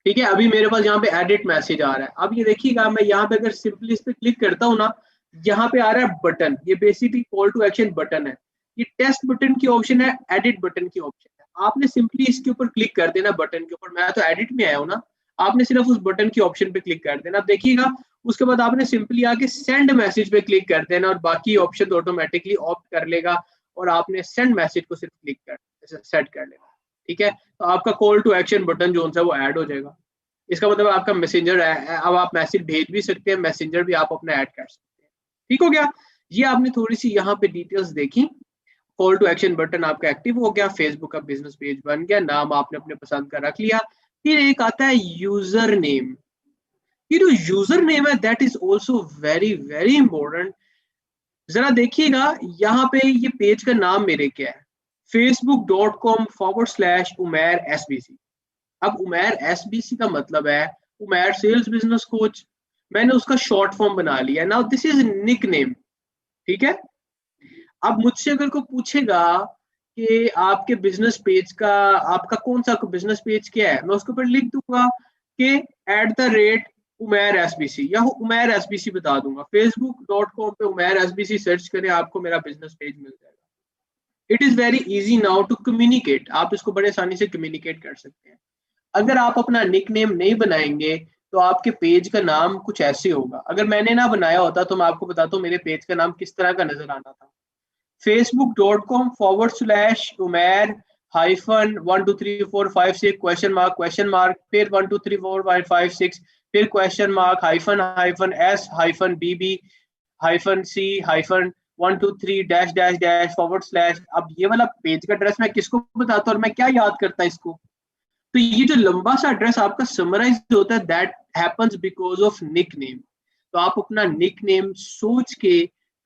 ठीक है, अभी मेरे पास यहाँ पे एडिट मैसेज आ रहा है। अब ये देखिएगा, मैं यहाँ पे अगर सिंपली इस पे क्लिक करता हूँ ना, यहाँ पे आ रहा है बटन, ये basically call to action button है। ये टेस्ट बटन की ऑप्शन है, एडिट बटन की ऑप्शन है। आपने सिंपली इसके ऊपर क्लिक कर देना, बटन के ऊपर। मैं तो एडिट में आया हूँ ना, आपने सिर्फ उस बटन की ऑप्शन पे क्लिक कर देना। अब देखिएगा, उसके बाद आपने सिंपली आके सेंड मैसेज पे क्लिक कर देना और बाकी ऑप्शन ऑटोमेटिकली ऑप्ट कर लेगा और आपने सेंड मैसेज को सिर्फ क्लिक कर सेट कर लेना। ठीक है, तो आपका कॉल टू एक्शन बटन जो है वो ऐड हो जाएगा। इसका मतलब आपका मैसेंजर, अब आप मैसेज भेज भी सकते हैं, मैसेंजर भी आप अपना ऐड कर सकते हैं। ठीक हो गया, ये आपने थोड़ी सी यहाँ पे डिटेल्स देखी। कॉल टू एक्शन बटन आपका एक्टिव हो गया, फेसबुक का बिजनेस पेज बन गया, नाम आपने अपने पसंद का रख लिया। फिर एक आता है यूजर नेम। ये जो यूजर नेम है that is also very very important. जरा देखिएगा, यहाँ पे ये पेज का नाम मेरे क्या है, facebook.com/umair SBC। अब उमैर SBC का मतलब है उमैर सेल्स बिजनेस कोच। मैंने उसका शॉर्ट फॉर्म बना लिया। Now this is nickname. ठीक है, अब मुझसे अगर कोई पूछेगा कि आपके बिजनेस पेज का, आपका कौन सा बिजनेस पेज क्या है, मैं उसके ऊपर लिख दूंगा कि @उमैर SBC, या उमैर SBC बता दूंगा। facebook.com पे उमैर SBC सर्च करें, आपको मेरा बिजनेस पेज मिल जाएगा। It is very easy now to communicate, आप इसको बड़े आसानी से कम्युनिकेट कर सकते हैं। अगर आप अपना निक नेम नहीं बनाएंगे तो आपके पेज का नाम कुछ ऐसे होगा। अगर मैंने ना बनाया होता तो मैं आपको बताता हूँ मेरे पेज का नाम किस तरह का नजर आना था। facebook.com/umair हाइफन 1 2 3 4 5 6 क्वेश्चन मार्क फिर 1 2 3 4 5 6 फिर question mark hyphen hyphen S hyphen BB hyphen C hyphen 1 2 3 dash dash dash forward slash. अब ये वाला पेज का एड्रेस मैं किसको बताता हूँ और मैं क्या याद करता इसको? तो ये जो लंबा सा एड्रेस आपका समराइज होता है that happens because of nickname. तो आप अपना निक नेम सोच के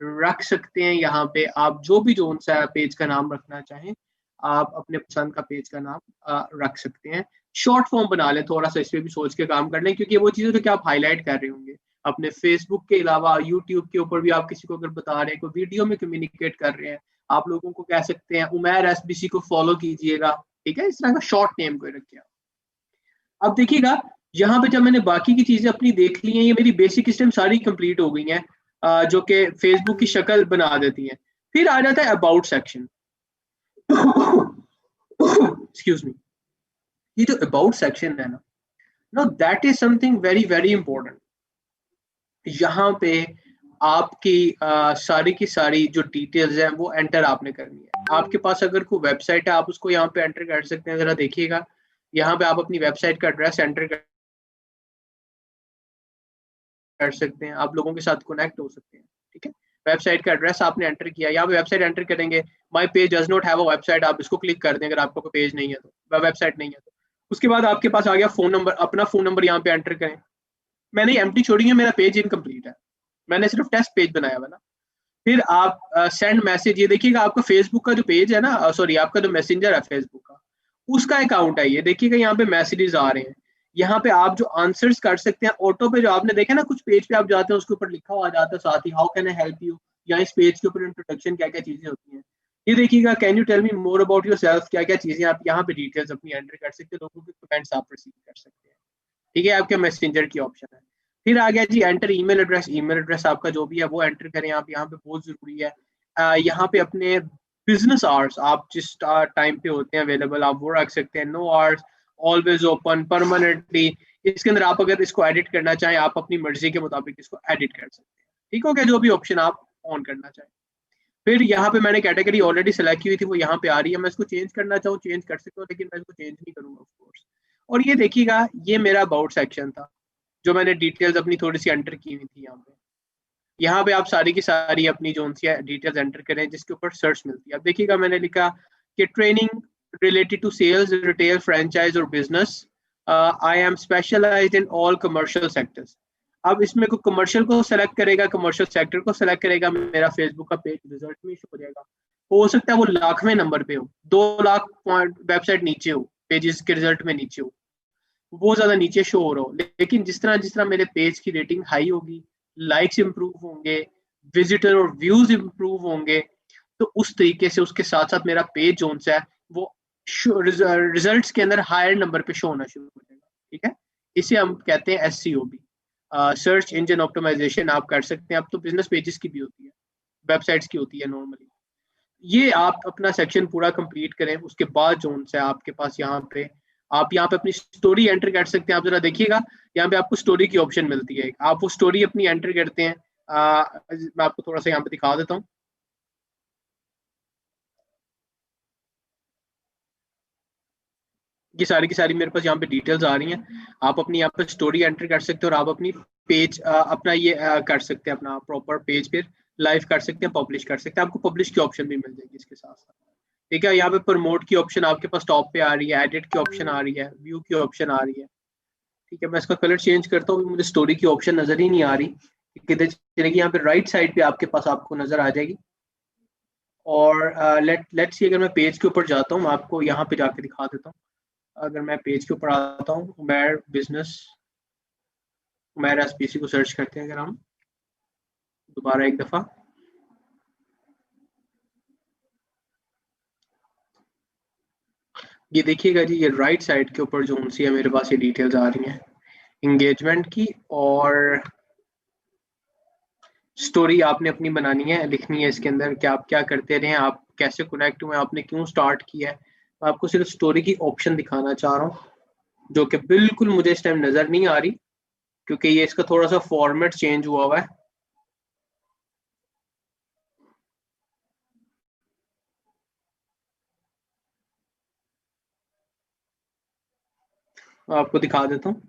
रख सकते हैं। यहाँ पे आप जो भी जोन सा पेज का नाम रखना चाहें आप अपने पसंद का पेज का नाम रख सकते हैं। शॉर्ट फॉर्म बना लें, थोड़ा सा इस पे भी सोच के काम कर लें, क्योंकि वो चीजें तो क्या आप हाईलाइट कर रहे होंगे अपने फेसबुक के अलावा यूट्यूब के ऊपर भी आप किसी को अगर बता रहे हैं, कोई वीडियो में कम्युनिकेट कर रहे हैं, आप लोगों को कह सकते हैं उमैर एसबीसी को फॉलो कीजिएगा। ठीक है, इस तरह का शॉर्ट नेम कोई रखिए। अब देखिएगा यहाँ पे जब मैंने बाकी की चीजें अपनी देख ली हैं, ये मेरी बेसिक सिस्टम सारी कंप्लीट हो गई हैं, जो कि फेसबुक की शक्ल बना देती हैं। फिर आ जाता है अबाउट सेक्शन। Excuse me. ये जो अबाउट सेक्शन है ना, know that is something very very important. यहाँ पे आपकी सारी की सारी जो डिटेल्स हैं वो एंटर आपने करनी है। आपके पास अगर कोई वेबसाइट है आप उसको यहाँ पे एंटर कर सकते हैं। जरा देखिएगा यहाँ पे आप अपनी वेबसाइट का एड्रेस एंटर कर सकते हैं, आप लोगों के साथ कनेक्ट हो सकते हैं। ठीक है, वेबसाइट का एड्रेस आपने एंटर किया, यहाँ पे वेबसाइट एंटर करेंगे, my page does not have a website, आप इसको क्लिक कर दें अगर आपका कोई पेज नहीं है तो, वेबसाइट नहीं है तो। उसके बाद आपके पास आ गया फोन नंबर, अपना फोन नंबर यहाँ पे एंटर करें। मैंने एम्प्टी छोड़ी है, मेरा पेज इनकम्प्लीट है, मैंने सिर्फ टेस्ट पेज बनाया हुआ ना। फिर आप सेंड मैसेज, ये देखिएगा आपका फेसबुक का जो पेज है ना, सॉरी आपका जो मैसेंजर है फेसबुक का, उसका अकाउंट है ये। देखिएगा यहाँ पे मैसेजेस आ रहे हैं, यहाँ पे आप जो आंसर्स कर सकते हैं ऑटो पे, जो आपने देखा ना कुछ पेज पे आप जाते हैं उसके ऊपर लिखा हुआ जाता है साथ ही how can I help you, या इस पेज के ऊपर इंट्रोडक्शन क्या क्या चीजें होती हैं। ये देखिएगा can you tell me more about yourself, क्या क्या चीजें आप यहाँ पे डिटेल्स अपनी एंटर कर सकते हैं, लोगों के कमेंट्स आप रिसीव कर सकते हैं। ठीक है, आपके मैसेंजर की ऑप्शन है। फिर आ गया जी enter email address. Email address आपका जो भी है वो एंटर करें आप यहाँ पे, बहुत जरूरी है। यहाँ पे अपने बिजनेस आवर्स, आप जिस टाइम पे होते हैं अवेलेबल आप वो रख सकते हैं। No hours, always open, permanently. इसके अंदर आप अगर इसको एडिट करना चाहें आप अपनी मर्जी के मुताबिक इसको एडिट कर सकते हैं। ठीक हो गया, जो भी ऑप्शन आप ऑन करना चाहें। फिर यहाँ पे मैंने कैटेगरी ऑलरेडी सेलेक्ट की हुई थी, वो यहाँ पे आ रही है, मैं इसको चेंज करना चाहूँ चेंज कर सकता हूँ, लेकिन मैं इसको चेंज नहीं करूंगा ऑफ कोर्स। और ये देखिएगा ये मेरा अबाउट सेक्शन था, जो मैंने डिटेल्स अपनी थोड़ी सी एंटर की हुई थी यहाँ पे आप सारी की सारी अपनी जो सी डिटेल्स एंटर करें जिसके ऊपर सर्च मिलती है। अब देखिएगा मैंने लिखा कि training related to sales, retail, franchise और business, I am specialised in all commercial sectors. अब इसमें को कमर्शियल को सेलेक्ट करेगा, कमर्शियल सेक्टर को सेलेक्ट करेगा, मेरा फेसबुक का पेज रिजल्ट में शो हो जाएगा। हो सकता है वो लाखवें नंबर पे हो, 2 लाख वेबसाइट नीचे हो, पेजेस के रिजल्ट में नीचे हो, बहुत ज्यादा नीचे शो हो रहा हो। लेकिन जिस तरह मेरे पेज की रेटिंग हाई होगी, लाइक्स इंप्रूव होंगे, विजिटर और व्यूज इंप्रूव होंगे, तो उस तरीके से उसके साथ साथ मेरा पेज जोन सा है वो रिजल्ट्स के अंदर हायर नंबर पे शो होना शुरू हो जाएगा। ठीक है, इसे हम कहते हैं SEOB, सर्च इंजन ऑप्टिमाइजेशन। आप कर सकते हैं, अब तो बिजनेस पेजेस की भी होती है, वेबसाइट्स की होती है नॉर्मली। ये आप अपना सेक्शन पूरा कंप्लीट करें, उसके बाद जोन से आपके पास यहाँ पे आप यहाँ पे अपनी स्टोरी एंटर कर सकते हैं। आप जरा देखिएगा यहाँ पे आपको स्टोरी की ऑप्शन मिलती है, आप वो स्टोरी अपनी एंटर करते हैं। मैं आपको थोड़ा सा यहाँ पे दिखा देता हूँ। ये सारी की सारी मेरे पास यहाँ पे डिटेल्स आ रही हैं, आप अपनी यहाँ पे स्टोरी एंटर कर सकते हैं और आप अपनी पेज अपना ये कर सकते हैं, अपना प्रॉपर पेज पे लाइव कर सकते हैं, पब्लिश कर सकते हैं। आपको पब्लिश की ऑप्शन भी मिल जाएगी इसके साथ साथ। ठीक है, यहाँ पे प्रमोट की ऑप्शन आपके पास टॉप पे आ रही है, एडिट की ऑप्शन आ रही है, व्यू की ऑप्शन आ रही है। ठीक है, मैं इसका कलर चेंज करता हूँ, मुझे स्टोरी की ऑप्शन नजर ही नहीं आ रही, किधर चलेगी। यहाँ पे राइट साइड पे आपके पास आपको नजर आ जाएगी। और लेट्स सी, अगर मैं पेज के ऊपर जाता हूँ मैं आपको यहाँ पे जाके दिखा देता हूँ। अगर मैं पेज के ऊपर आता हूँ, उमैर बिजनेस, उमैर SBC को सर्च करते हैं अगर हम दोबारा एक दफा, ये देखिएगा जी, ये राइट साइड के ऊपर जो सी है मेरे पास ये डिटेल्स आ रही हैं एंगेजमेंट की, और स्टोरी आपने अपनी बनानी है, लिखनी है इसके अंदर कि आप क्या करते रहे, आप कैसे कनेक्ट हुए, आपने क्यों स्टार्ट किया है। मैं आपको सिर्फ स्टोरी की ऑप्शन दिखाना चाह रहा हूँ जो कि बिल्कुल मुझे इस टाइम नजर नहीं आ रही, क्योंकि ये इसका थोड़ा सा फॉर्मेट चेंज हुआ है। आपको दिखा देता हूँ।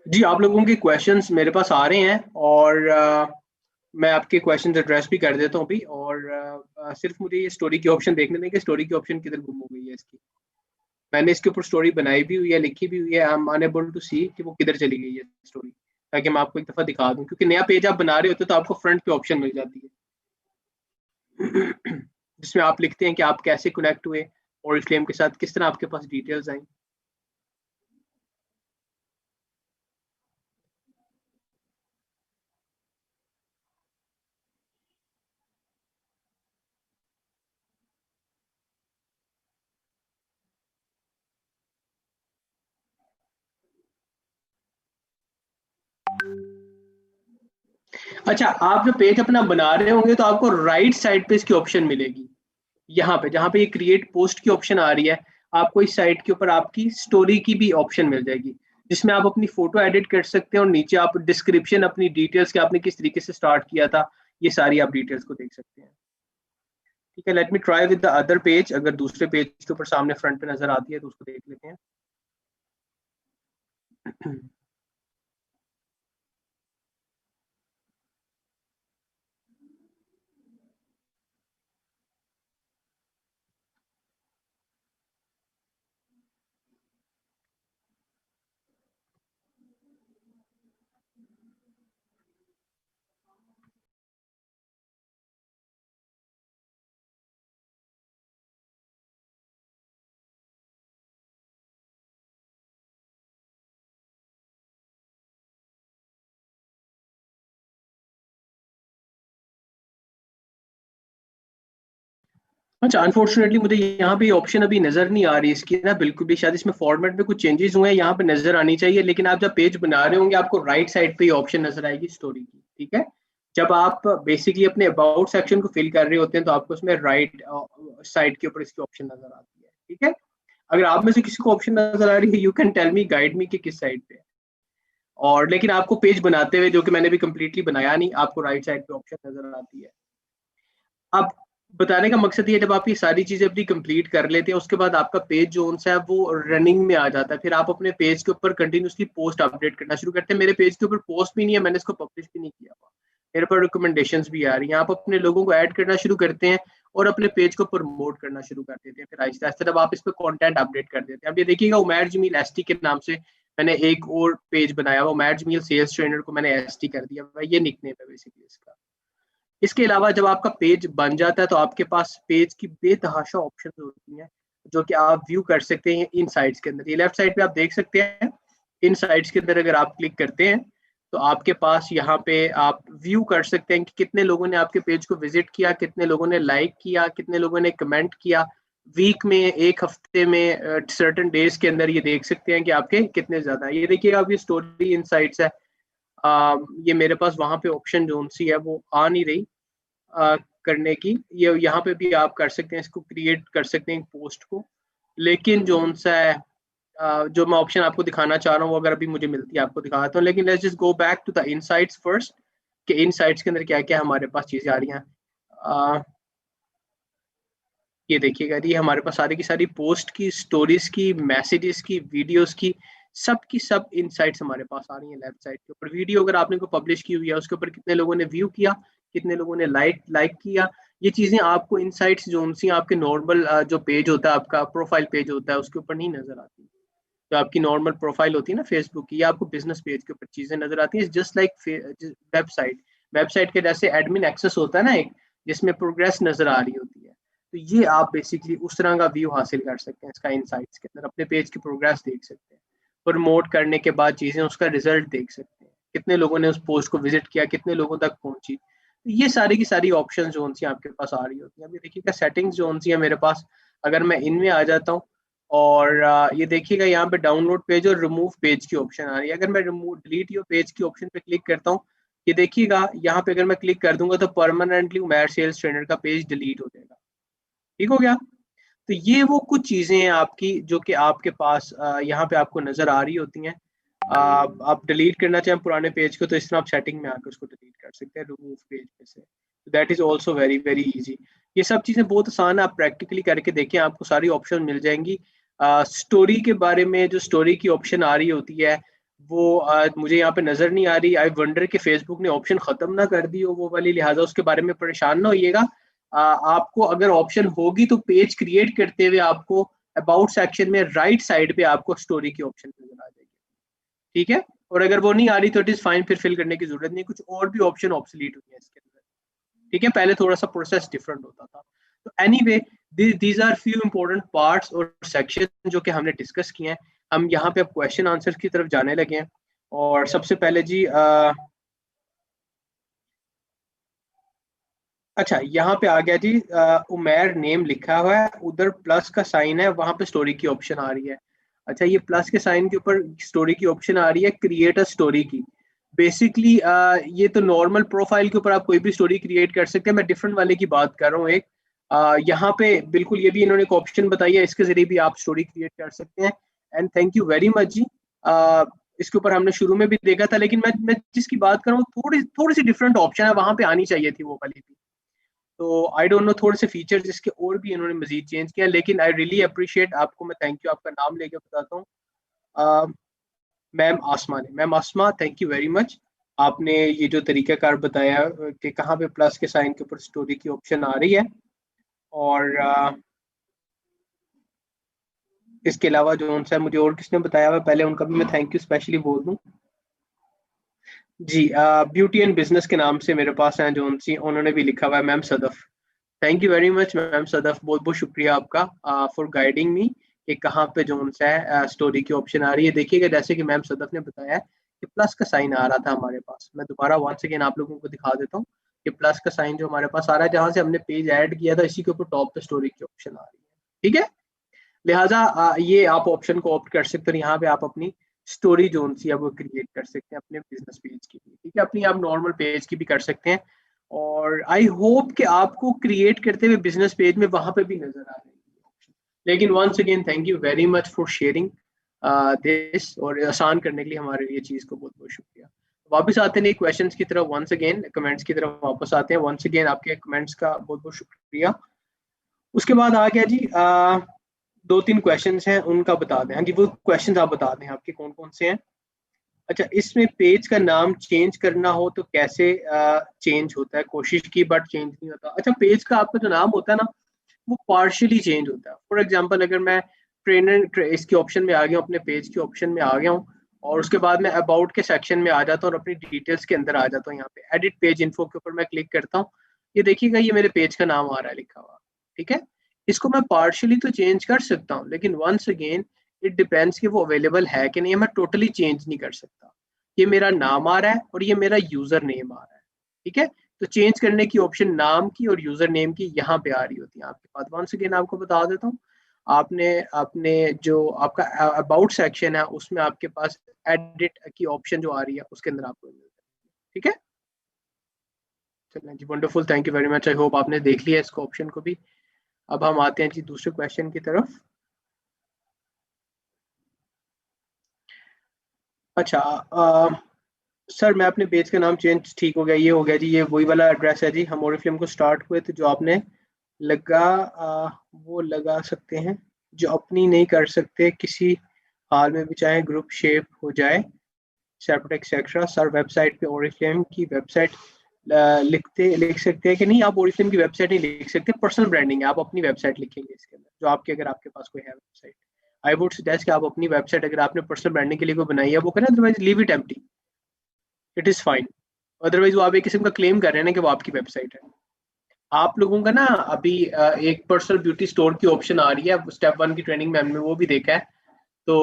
जी, आप लोगों के क्वेश्चंस मेरे पास आ रहे हैं और मैं आपके क्वेश्चंस एड्रेस भी कर देता हूँ अभी। और सिर्फ मुझे ये स्टोरी की ऑप्शन देखने दें कि स्टोरी की ऑप्शन किधर गुम हो गई है इसकी। मैंने इसके ऊपर स्टोरी बनाई भी हुई है, लिखी भी हुई है। आई एम अनएबल टू सी कि वो किधर चली गई है स्टोरी, ताकि मैं आपको एक दफा दिखा दूं, क्योंकि नया पेज आप बना रहे होते तो आपको फ्रंट की ऑप्शन मिल जाती है जिसमें आप लिखते हैं कि आप कैसे कनेक्ट हुए और फ्लेम के साथ, किस तरह आपके पास डिटेल्स आई। अच्छा, आप जो पेज अपना बना रहे होंगे तो आपको राइट साइड पे इसकी ऑप्शन मिलेगी। यहाँ पे जहाँ पे ये क्रिएट पोस्ट की ऑप्शन आ रही है, आपको इस साइट के ऊपर आपकी स्टोरी की भी ऑप्शन मिल जाएगी, जिसमें आप अपनी फोटो एडिट कर सकते हैं और नीचे आप डिस्क्रिप्शन, अपनी डिटेल्स कि आपने किस तरीके से स्टार्ट किया था, ये सारी आप डिटेल्स को देख सकते हैं। ठीक है, let me try with the other page. अगर दूसरे पेज के ऊपर सामने फ्रंट पे नजर आती है तो उसको देख लेते हैं। अच्छा, अनफॉर्चुनेटली मुझे यहाँ पे ऑप्शन अभी नजर नहीं आ रही इसकी ना, बिल्कुल भी। शायद इसमें फॉर्मेट में कुछ चेंजेस हुए हैं, यहाँ पे नजर आनी चाहिए। लेकिन आप जब पेज बना रहे होंगे आपको राइट साइड पे ही ऑप्शन नजर आएगी स्टोरी की। ठीक है, जब आप बेसिकली अपने अबाउट सेक्शन को फिल कर रहे होते हैं तो आपको उसमें राइट साइड के ऊपर इसकी ऑप्शन नजर आती है। ठीक है, अगर आप में से किसी को ऑप्शन नजर आ रही है, you can tell me, guide me कि किस साइड पे है। और लेकिन आपको पेज बनाते हुए, जो कि मैंने भी कंप्लीटली बनाया नहीं, आपको राइट साइड पे ऑप्शन नजर आती है। अब बताने का मकसद ये है, जब आप ये सारी चीजें अपनी कंप्लीट कर लेते हैं उसके बाद आपका पेज जो सा है वो रनिंग में आ जाता है। फिर आप अपने पेज के ऊपर कंटिन्यूसली पोस्ट अपडेट करना शुरू करते हैं। मेरे पेज के ऊपर पोस्ट भी नहीं है, मैंने इसको पब्लिश भी नहीं किया हुआ, मेरे पर रिकमेंडेशंस भी आ रही हैं। आप अपने लोगों को ऐड करना शुरू करते हैं और अपने पेज को प्रमोट करना शुरू कर देते हैं। फिर आहिस्ता आहिस्ता जब आप इस पर कॉन्टेंट अपडेट कर देते हैं, अब ये देखिएगा, उमैर जमील एस टी के नाम से मैंने एक और पेज बनाया हुआ, उमैर जमील सेल्स ट्रेनर को मैंने एस टी कर दिया, ये निकनेम है बेसिकली इसका। इसके अलावा जब आपका पेज बन जाता है तो आपके पास पेज की बेतहाशा ऑप्शन होती हैं, जो कि आप व्यू कर सकते हैं इन साइट्स के अंदर। ये लेफ्ट साइड पे आप देख सकते हैं, इन साइट्स के अंदर अगर आप क्लिक करते हैं तो आपके पास यहाँ पे आप व्यू कर सकते हैं कि कितने लोगों ने आपके पेज को विजिट किया, कितने लोगों ने लाइक किया, कितने लोगों ने कमेंट किया। वीक में, एक हफ्ते में, सर्टन डेज के अंदर ये देख सकते हैं कि आपके कितने ज्यादा। ये देखिएगा, अभी स्टोरी इनसाइट्स है। ये मेरे पास वहां पे ऑप्शन जो सी है वो आ नहीं रही करने की। ये यहाँ पे भी आप कर सकते हैं, इसको क्रिएट कर सकते हैं पोस्ट को। लेकिन जो सा है, जो मैं ऑप्शन आपको दिखाना चाह रहा हूँ वो अगर अभी मुझे मिलती है आपको दिखाता हूँ। लेकिन let's just go back to the insights first, कि इनसाइट्स के अंदर क्या क्या हमारे पास चीजें आ रही हैं। ये देखिएगा, ये हमारे पास सारी की सारी पोस्ट की, स्टोरीज की, मैसेजेस की, वीडियोस की सब इनसाइट्स हमारे पास आ रही हैं लेफ्ट साइड के ऊपर। वीडियो अगर आपने को पब्लिश की हुई है उसके ऊपर कितने लोगों ने व्यू किया, कितने लोगों ने लाइक लाइक किया, ये चीजें आपको इनसाइट्स जो सी आपके नॉर्मल जो पेज होता है, आपका प्रोफाइल पेज होता है, उसके ऊपर नहीं नजर आती। जो आपकी नॉर्मल प्रोफाइल होती है ना फेसबुक की, या आपको बिजनेस पेज के ऊपर चीजें नजर आती है जस्ट लाइक वेबसाइट। वेबसाइट के जैसे एडमिन एक्सेस होता है ना एक, जिसमें प्रोग्रेस नजर आ रही होती है, तो ये आप बेसिकली उस तरह का व्यू हासिल कर सकते हैं इसका इनसाइट्स के अंदर। अपने पेज की प्रोग्रेस देख सकते हैं, प्रमोट करने के बाद चीजें, उसका रिजल्ट देख सकते हैं, कितने लोगों ने उस पोस्ट को विजिट किया, कितने लोगों तक पहुंची। तो ये सारी की सारी ऑप्शन जो सी आपके पास आ रही होती है। अभी देखिएगा सेटिंग्स जो सी है मेरे पास, अगर मैं इनमें आ जाता हूँ और ये देखिएगा यहाँ पे डाउनलोड पेज और रिमूव पेज की ऑप्शन आ रही है। अगर मैं रिमूव डिलीट योर पेज की ऑप्शन पे क्लिक करता हूँ, ये देखिएगा यहाँ पे अगर मैं क्लिक कर दूंगा तो परमानेंटली उमैर सेल्स ट्रेनर का पेज डिलीट हो जाएगा। ठीक हो गया। तो ये वो कुछ चीज़ें हैं आपकी जो कि आपके पास यहाँ पे आपको नज़र आ रही होती हैं। आप डिलीट करना चाहें पुराने पेज को तो इस तरह आप सेटिंग में आकर उसको डिलीट कर सकते हैं रिमूव पेज में से। That is also very very easy. ये सब चीज़ें बहुत आसान है, आप प्रैक्टिकली करके देखें, आपको सारी ऑप्शन मिल जाएंगी। स्टोरी के बारे में जो स्टोरी की ऑप्शन आ रही होती है वो मुझे यहाँ पे नज़र नहीं आ रही। आई वंडर कि फेसबुक ने ऑप्शन ख़त्म ना कर दी हो वो वाली, लिहाजा उसके बारे में परेशान ना होइएगा। आपको अगर ऑप्शन होगी तो पेज क्रिएट करते हुए आपको अबाउट सेक्शन में राइट साइड पे आपको स्टोरी की ऑप्शन नजर आ जाएगी, ठीक है। और अगर वो नहीं आ रही तो इट इज फाइन, फिर फिल करने की जरूरत नहीं, कुछ और भी ऑप्शन ऑब्सोलीट हुई है इसके अंदर, ठीक है। पहले थोड़ा सा प्रोसेस डिफरेंट होता था। तो anyway these are few important parts और सेक्शन जो कि हमने डिस्कस किए हैं। हम यहाँ पे अब क्वेश्चन आंसर की तरफ जाने लगे हैं। और सबसे पहले जी अच्छा यहाँ पे आ गया जी, उमेर नेम लिखा हुआ है, उधर प्लस का साइन है, वहां पे स्टोरी की ऑप्शन आ रही है। अच्छा ये प्लस के साइन के ऊपर स्टोरी की ऑप्शन आ रही है, क्रिएट अ स्टोरी की। बेसिकली ये तो नॉर्मल प्रोफाइल के ऊपर आप कोई भी स्टोरी क्रिएट कर सकते हैं, मैं डिफरेंट वाले की बात कर रहा हूँ एक। यहाँ पे बिल्कुल ये भी इन्होंने एक ऑप्शन बताई है, इसके जरिए भी आप स्टोरी क्रिएट कर सकते हैं। And thank you very much जी। इसके ऊपर हमने शुरू में भी देखा था, लेकिन मैं जिसकी बात कर रहा हूँ थोड़ी थोड़ी सी डिफरेंट ऑप्शन है, वहां पे आनी चाहिए थी वो वाली भी। तो आई डोंट नो थोड़े से फीचर्स इसके और भी इन्होंने मजीद चेंज किया, लेकिन आई रियली अप्रिशिएट आपको, मैं थैंक यू आपका नाम लेके बताता हूँ। मैम आसमा ने, ma'am Asma thank you very much. आपने ये जो तरीकाकार बताया कि कहाँ पे प्लस के साइन के ऊपर स्टोरी की ऑप्शन आ रही है। और इसके अलावा जो उनसे मुझे और किसने बताया हुआ पहले उनका भी मैं थैंक यू स्पेशली बोल दूँ जी। ब्यूटी एंड बिजनेस के नाम से मेरे पास हैं जो उनसी, उन्होंने भी लिखा हुआ है ma'am Sadaf. Thank you very much ma'am Sadaf, बहुत बहुत शुक्रिया आपका फॉर गाइडिंग मी कि कहाँ पे जो उनसे है स्टोरी की ऑप्शन आ रही है। देखिएगा जैसे कि मैम सदफ ने बताया है कि प्लस का साइन आ रहा था हमारे पास, मैं दोबारा वंस अगेन आप लोगों को दिखा देता हूँ कि प्लस का साइन जो हमारे पास आ रहा है जहाँ से हमने पेज ऐड किया था इसी के ऊपर टॉप पे स्टोरी की ऑप्शन आ रही है, ठीक है। लिहाजा ये आप ऑप्शन को ऑप्ट कर सकते हैं, यहाँ पे आप अपनी स्टोरी जो सी है वो क्रिएट कर सकते हैं अपने बिजनेस पेज की भी, ठीक है, अपनी आप नॉर्मल पेज की भी कर सकते हैं। और आई होप कि आपको क्रिएट करते हुए बिजनेस पेज में वहां पे भी नजर आ रही है। लेकिन once again thank you very much for sharing this, और आसान करने के लिए हमारे लिए चीज को बहुत बहुत शुक्रिया। वापस आते हैं क्वेश्चंस की तरफ, वंस अगेन कमेंट्स की तरफ वापस आते हैं। वंस अगेन आपके कमेंट्स का बहुत बहुत शुक्रिया। उसके बाद आ गया जी दो तीन क्वेश्चंस हैं उनका बता दें। हाँ जी वो क्वेश्चंस आप बता दें आपके कौन कौन से हैं। अच्छा इसमें पेज का नाम चेंज करना हो तो कैसे चेंज होता है, कोशिश की बट चेंज नहीं होता। अच्छा पेज का आपका जो नाम होता है ना वो पार्शियली चेंज होता है। फॉर एग्जांपल अगर मैं ट्रेनर इसके ऑप्शन में आ गया हूँ, अपने पेज के ऑप्शन में आ गया हूँ, और उसके बाद मैं अबाउट के सेक्शन में आ जाता हूँ और अपनी डिटेल्स के अंदर आ जाता हूँ, यहाँ पे एडिट पेज इन्फो के ऊपर मैं क्लिक करता हूँ, ये देखिएगा ये मेरे पेज का नाम आ रहा है लिखा हुआ, ठीक है। इसको मैं पार्शियली तो चेंज कर सकता हूँ, लेकिन वंस अगेन इट डिपेंड्स कि वो अवेलेबल है कि नहीं, मैं टोटली चेंज नहीं कर सकता। ये मेरा नाम आ रहा है और ये मेरा यूजर नेम आ रहा है, ठीक है। तो चेंज करने की ऑप्शन नाम की और यूजर नेम की यहाँ पे आ रही होती है आपके पास। वंस अगेन आपको बता देता हूँ, आपने आपने जो आपका अबाउट सेक्शन है उसमें आपके पास एडिट की ऑप्शन जो आ रही है उसके अंदर आपको मिल जाएगी, ठीक है। चलिए जी wonderful, thank you very much, I hope आपने देख लिया इसको ऑप्शन को भी। अब हम आते हैं जी दूसरे क्वेश्चन की तरफ। अच्छा सर मैं अपने पेज का नाम चेंज ठीक हो गया, ये हो गया जी, ये वही वाला एड्रेस है जी, हम ओरिफ्लेम को स्टार्ट हुए थे जो आपने लगा वो लगा सकते हैं, जो अपनी नहीं कर सकते किसी हाल में भी चाहे ग्रुप शेप हो जाए सेपरेट एक्सेट्रा। सर वेबसाइट पे ओरिफ्लेम की वेबसाइट लिख सकते हैं कि नहीं, आप ओरिफ्लेम की वेबसाइट नहीं लिख सकते, पर्सनल ब्रांडिंग है, आप अपनी वेबसाइट लिखेंगे इसके अंदर जो आपके, अगर आपके पास कोई है वेबसाइट। आई वुड सजेस्ट कि आप अपनी वेबसाइट अगर आपने पर्सनल ब्रांडिंग के लिए कोई बनाई है वो करें, otherwise leave it empty, it is fine. Otherwise वो आप एक किस्म का क्लेम कर रहे हैं ना कि वो आपकी वेबसाइट है। आप लोगों का ना अभी एक पर्सनल ब्यूटी स्टोर की ऑप्शन आ रही है, स्टेप 1 की ट्रेनिंग में हमने वो भी देखा है। तो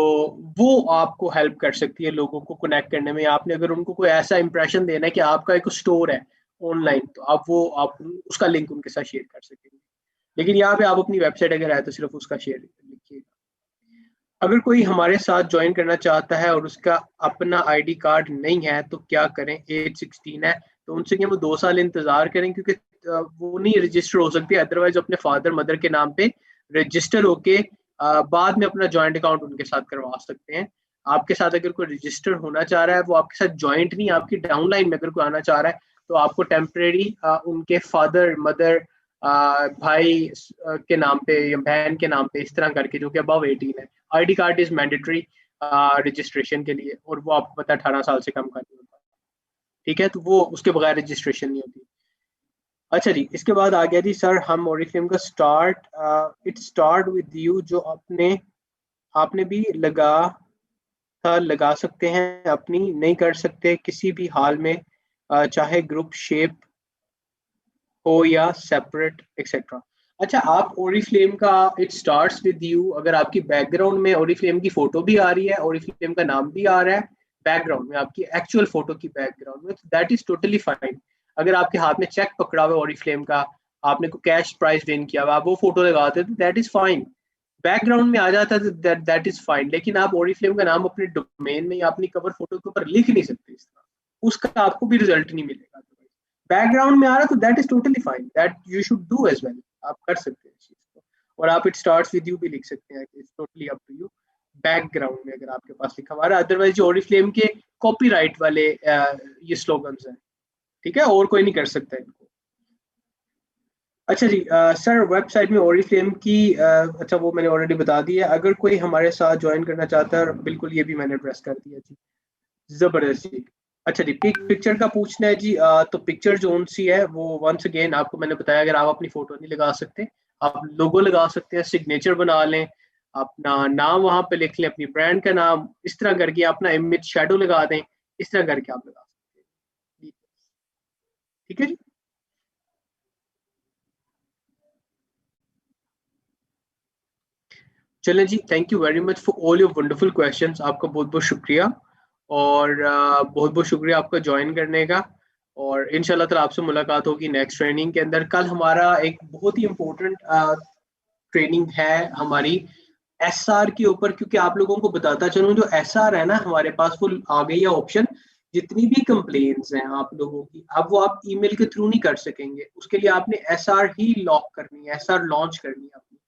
वो आपको हेल्प कर सकती है लोगों को कनेक्ट करने में। आपने अगर उनको कोई ऐसा इंप्रेशन देना है कि आपका एक स्टोर है ऑनलाइन, तो आप उसका लिंक उनके साथ शेयर कर सकेंगे। लेकिन यहाँ पे आप अपनी वेबसाइट अगर है तो सिर्फ उसका शेयर लिखिएगा। अगर कोई हमारे साथ ज्वाइन करना चाहता है और उसका अपना आईडी कार्ड नहीं है तो क्या करें, एज 16 है तो उनसे क्या वो 2 साल इंतजार करें, क्योंकि वो नहीं रजिस्टर हो सकती, अदरवाइज अपने फादर मदर के नाम पे रजिस्टर होके बाद में अपना जॉइंट अकाउंट उनके साथ करवा सकते हैं। आपके साथ अगर कोई रजिस्टर होना चाह रहा है, वो आपके साथ जॉइंट नहीं, आपकी डाउनलाइन में अगर कोई आना चाह रहा है, तो आपको टेम्परेरी उनके फादर मदर भाई के नाम पे या बहन के नाम पे इस तरह करके, जो कि अबव 18 है। ID card is mandatory registration के लिए, और वो आपको पता है 18 साल से कम का नहीं होता, ठीक है, तो वो उसके बगैर रजिस्ट्रेशन नहीं होती। अच्छा जी, इसके बाद आ गया जी सर, हम ओरिफ्लेम का इट स्टार्ट विद यू, जो आपने भी लगा सकते हैं, अपनी नहीं कर सकते किसी भी हाल में, चाहे ग्रुप शेप हो या सेपरेट एक्सेट्रा। अच्छा, आप ओरिफ्लेम का इट स्टार्ट्स विद यू, अगर आपकी बैकग्राउंड में ओरिफ्लेम की फोटो भी आ रही है, ओरिफ्लेम का नाम भी आ रहा है बैकग्राउंड में, आपकी एक्चुअल फोटो की बैकग्राउंड में, तो दैट इज टोटली फाइन। अगर आपके हाथ में चेक पकड़ा हुआ ओरिफ्लेम का, आपने को कैश प्राइस विन किया हुआ, आप वो फोटो लगाते तो दैट इज फाइन। बैकग्राउंड में आ जाता है तो दैट इज फाइन, लेकिन आप ओरिफ्लेम का नाम अपने डोमेन में या अपनी कवर फोटो के ऊपर लिख नहीं सकते इस तरह, उसका आपको भी रिजल्ट नहीं मिलेगा। बैकग्राउंड में आ रहा है तो that is totally fine, that you should do as well, आप कर सकते हैं इस चीज को। और आप इट स्टार्ट्स विद यू भी लिख सकते हैं, it's totally up to you background में अगर आपके पास लिखा हुआ है। अदरवाइज जो ओरिफ्लेम के कॉपीराइट वाले ये स्लोगन्स हैं, ठीक है, और कोई नहीं कर सकता इनको। अच्छा जी सर, वेबसाइट में ओरिफ्लेम की अच्छा वो मैंने ऑलरेडी बता दिया है। अगर कोई हमारे साथ ज्वाइन करना चाहता है, बिल्कुल ये भी मैंने प्रेस कर दिया जी, जबरदस्त जी। अच्छा जी, पिक्चर का पूछना है जी, तो पिक्चर जो सी है वो वंस अगेन आपको मैंने बताया, अगर आप अपनी फोटो नहीं लगा सकते, आप लोगो लगा सकते हैं, सिग्नेचर बना लें, अपना नाम वहां पे लिख लें, अपनी ब्रांड का नाम, इस तरह करके अपना इमेज शेडो लगा दें, इस तरह करके आप लगा सकते हैं, ठीक है जी। चलें जी, thank you very much for all your wonderful questions, आपका बहुत बहुत शुक्रिया, और बहुत बहुत शुक्रिया आपका ज्वाइन करने का। और इंशाल्लाह ताला आपसे मुलाकात होगी नेक्स्ट ट्रेनिंग के अंदर। कल हमारा एक बहुत ही इम्पोर्टेंट ट्रेनिंग है हमारी एसआर के ऊपर, क्योंकि आप लोगों को बताता चलूं, जो एसआर है ना हमारे पास, वो आ गई है ऑप्शन। जितनी भी कंप्लेन्स हैं आप लोगों की, अब वो आप ईमेल के थ्रू नहीं कर सकेंगे, उसके लिए आपने एसआर ही लॉक करनी है, एसआर लॉन्च करनी है अपनी,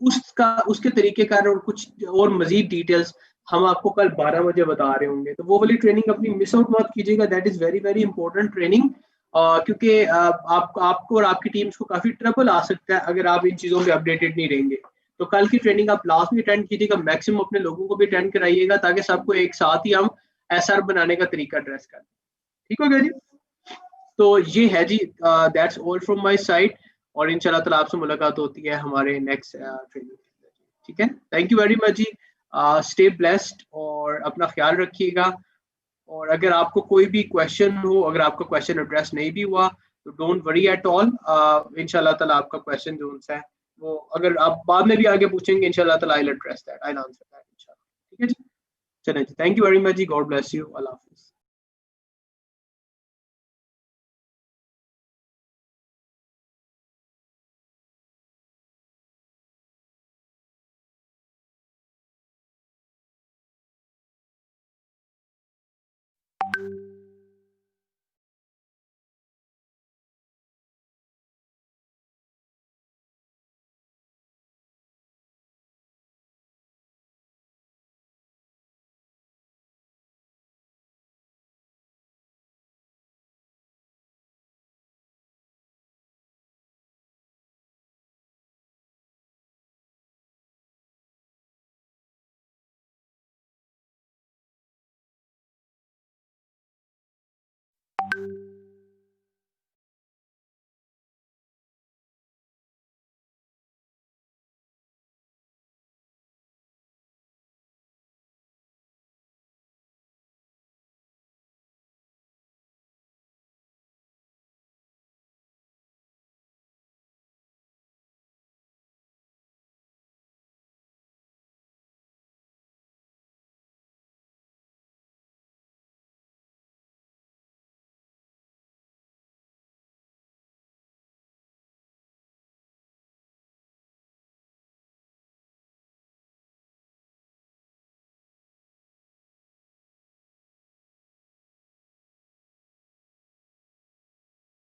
उसका उसके तरीकेकार और कुछ और मजीद डिटेल्स हम आपको कल 12 बजे बता रहे होंगे। तो वो वाली ट्रेनिंग अपनी मिस आउट मत कीजिएगा, that is very very important training, क्योंकि आपको और आपकी टीम्स को काफी ट्रबल आ सकता है अगर आप इन चीजों में अपडेटेड नहीं रहेंगे। तो कल की ट्रेनिंग आप लास्ट में अटेंड कीजिएगा, मैक्सिमम अपने लोगों को भी अटेंड कराइएगा, ताकि सबको एक साथ ही हम एसआर बनाने का तरीका ड्रेस करें। ठीक हो गया जी? तो ये है जी, that's all from my side, और इंशाल्लाह ताला आपसे मुलाकात होती है हमारे नेक्स्ट ट्रेनिंग। ठीक है, थैंक यू वेरी मच जी, स्टे ब्लेस्ड और अपना ख्याल रखिएगा। और अगर आपको कोई भी क्वेश्चन हो, अगर आपका क्वेश्चन एड्रेस नहीं भी हुआ, तो डोंट वरी एट ऑल, इंशाल्लाह ताला आपका क्वेश्चन जो है वो अगर आप बाद में भी आगे पूछेंगे, इंशाल्लाह ताला I will address that, I will answer that इंशाल्लाह। ठीक है जी, चलें जी, थैंक यू वेरी मच जी, गॉड ब्लेस यू, अल्लाह हाफिज़।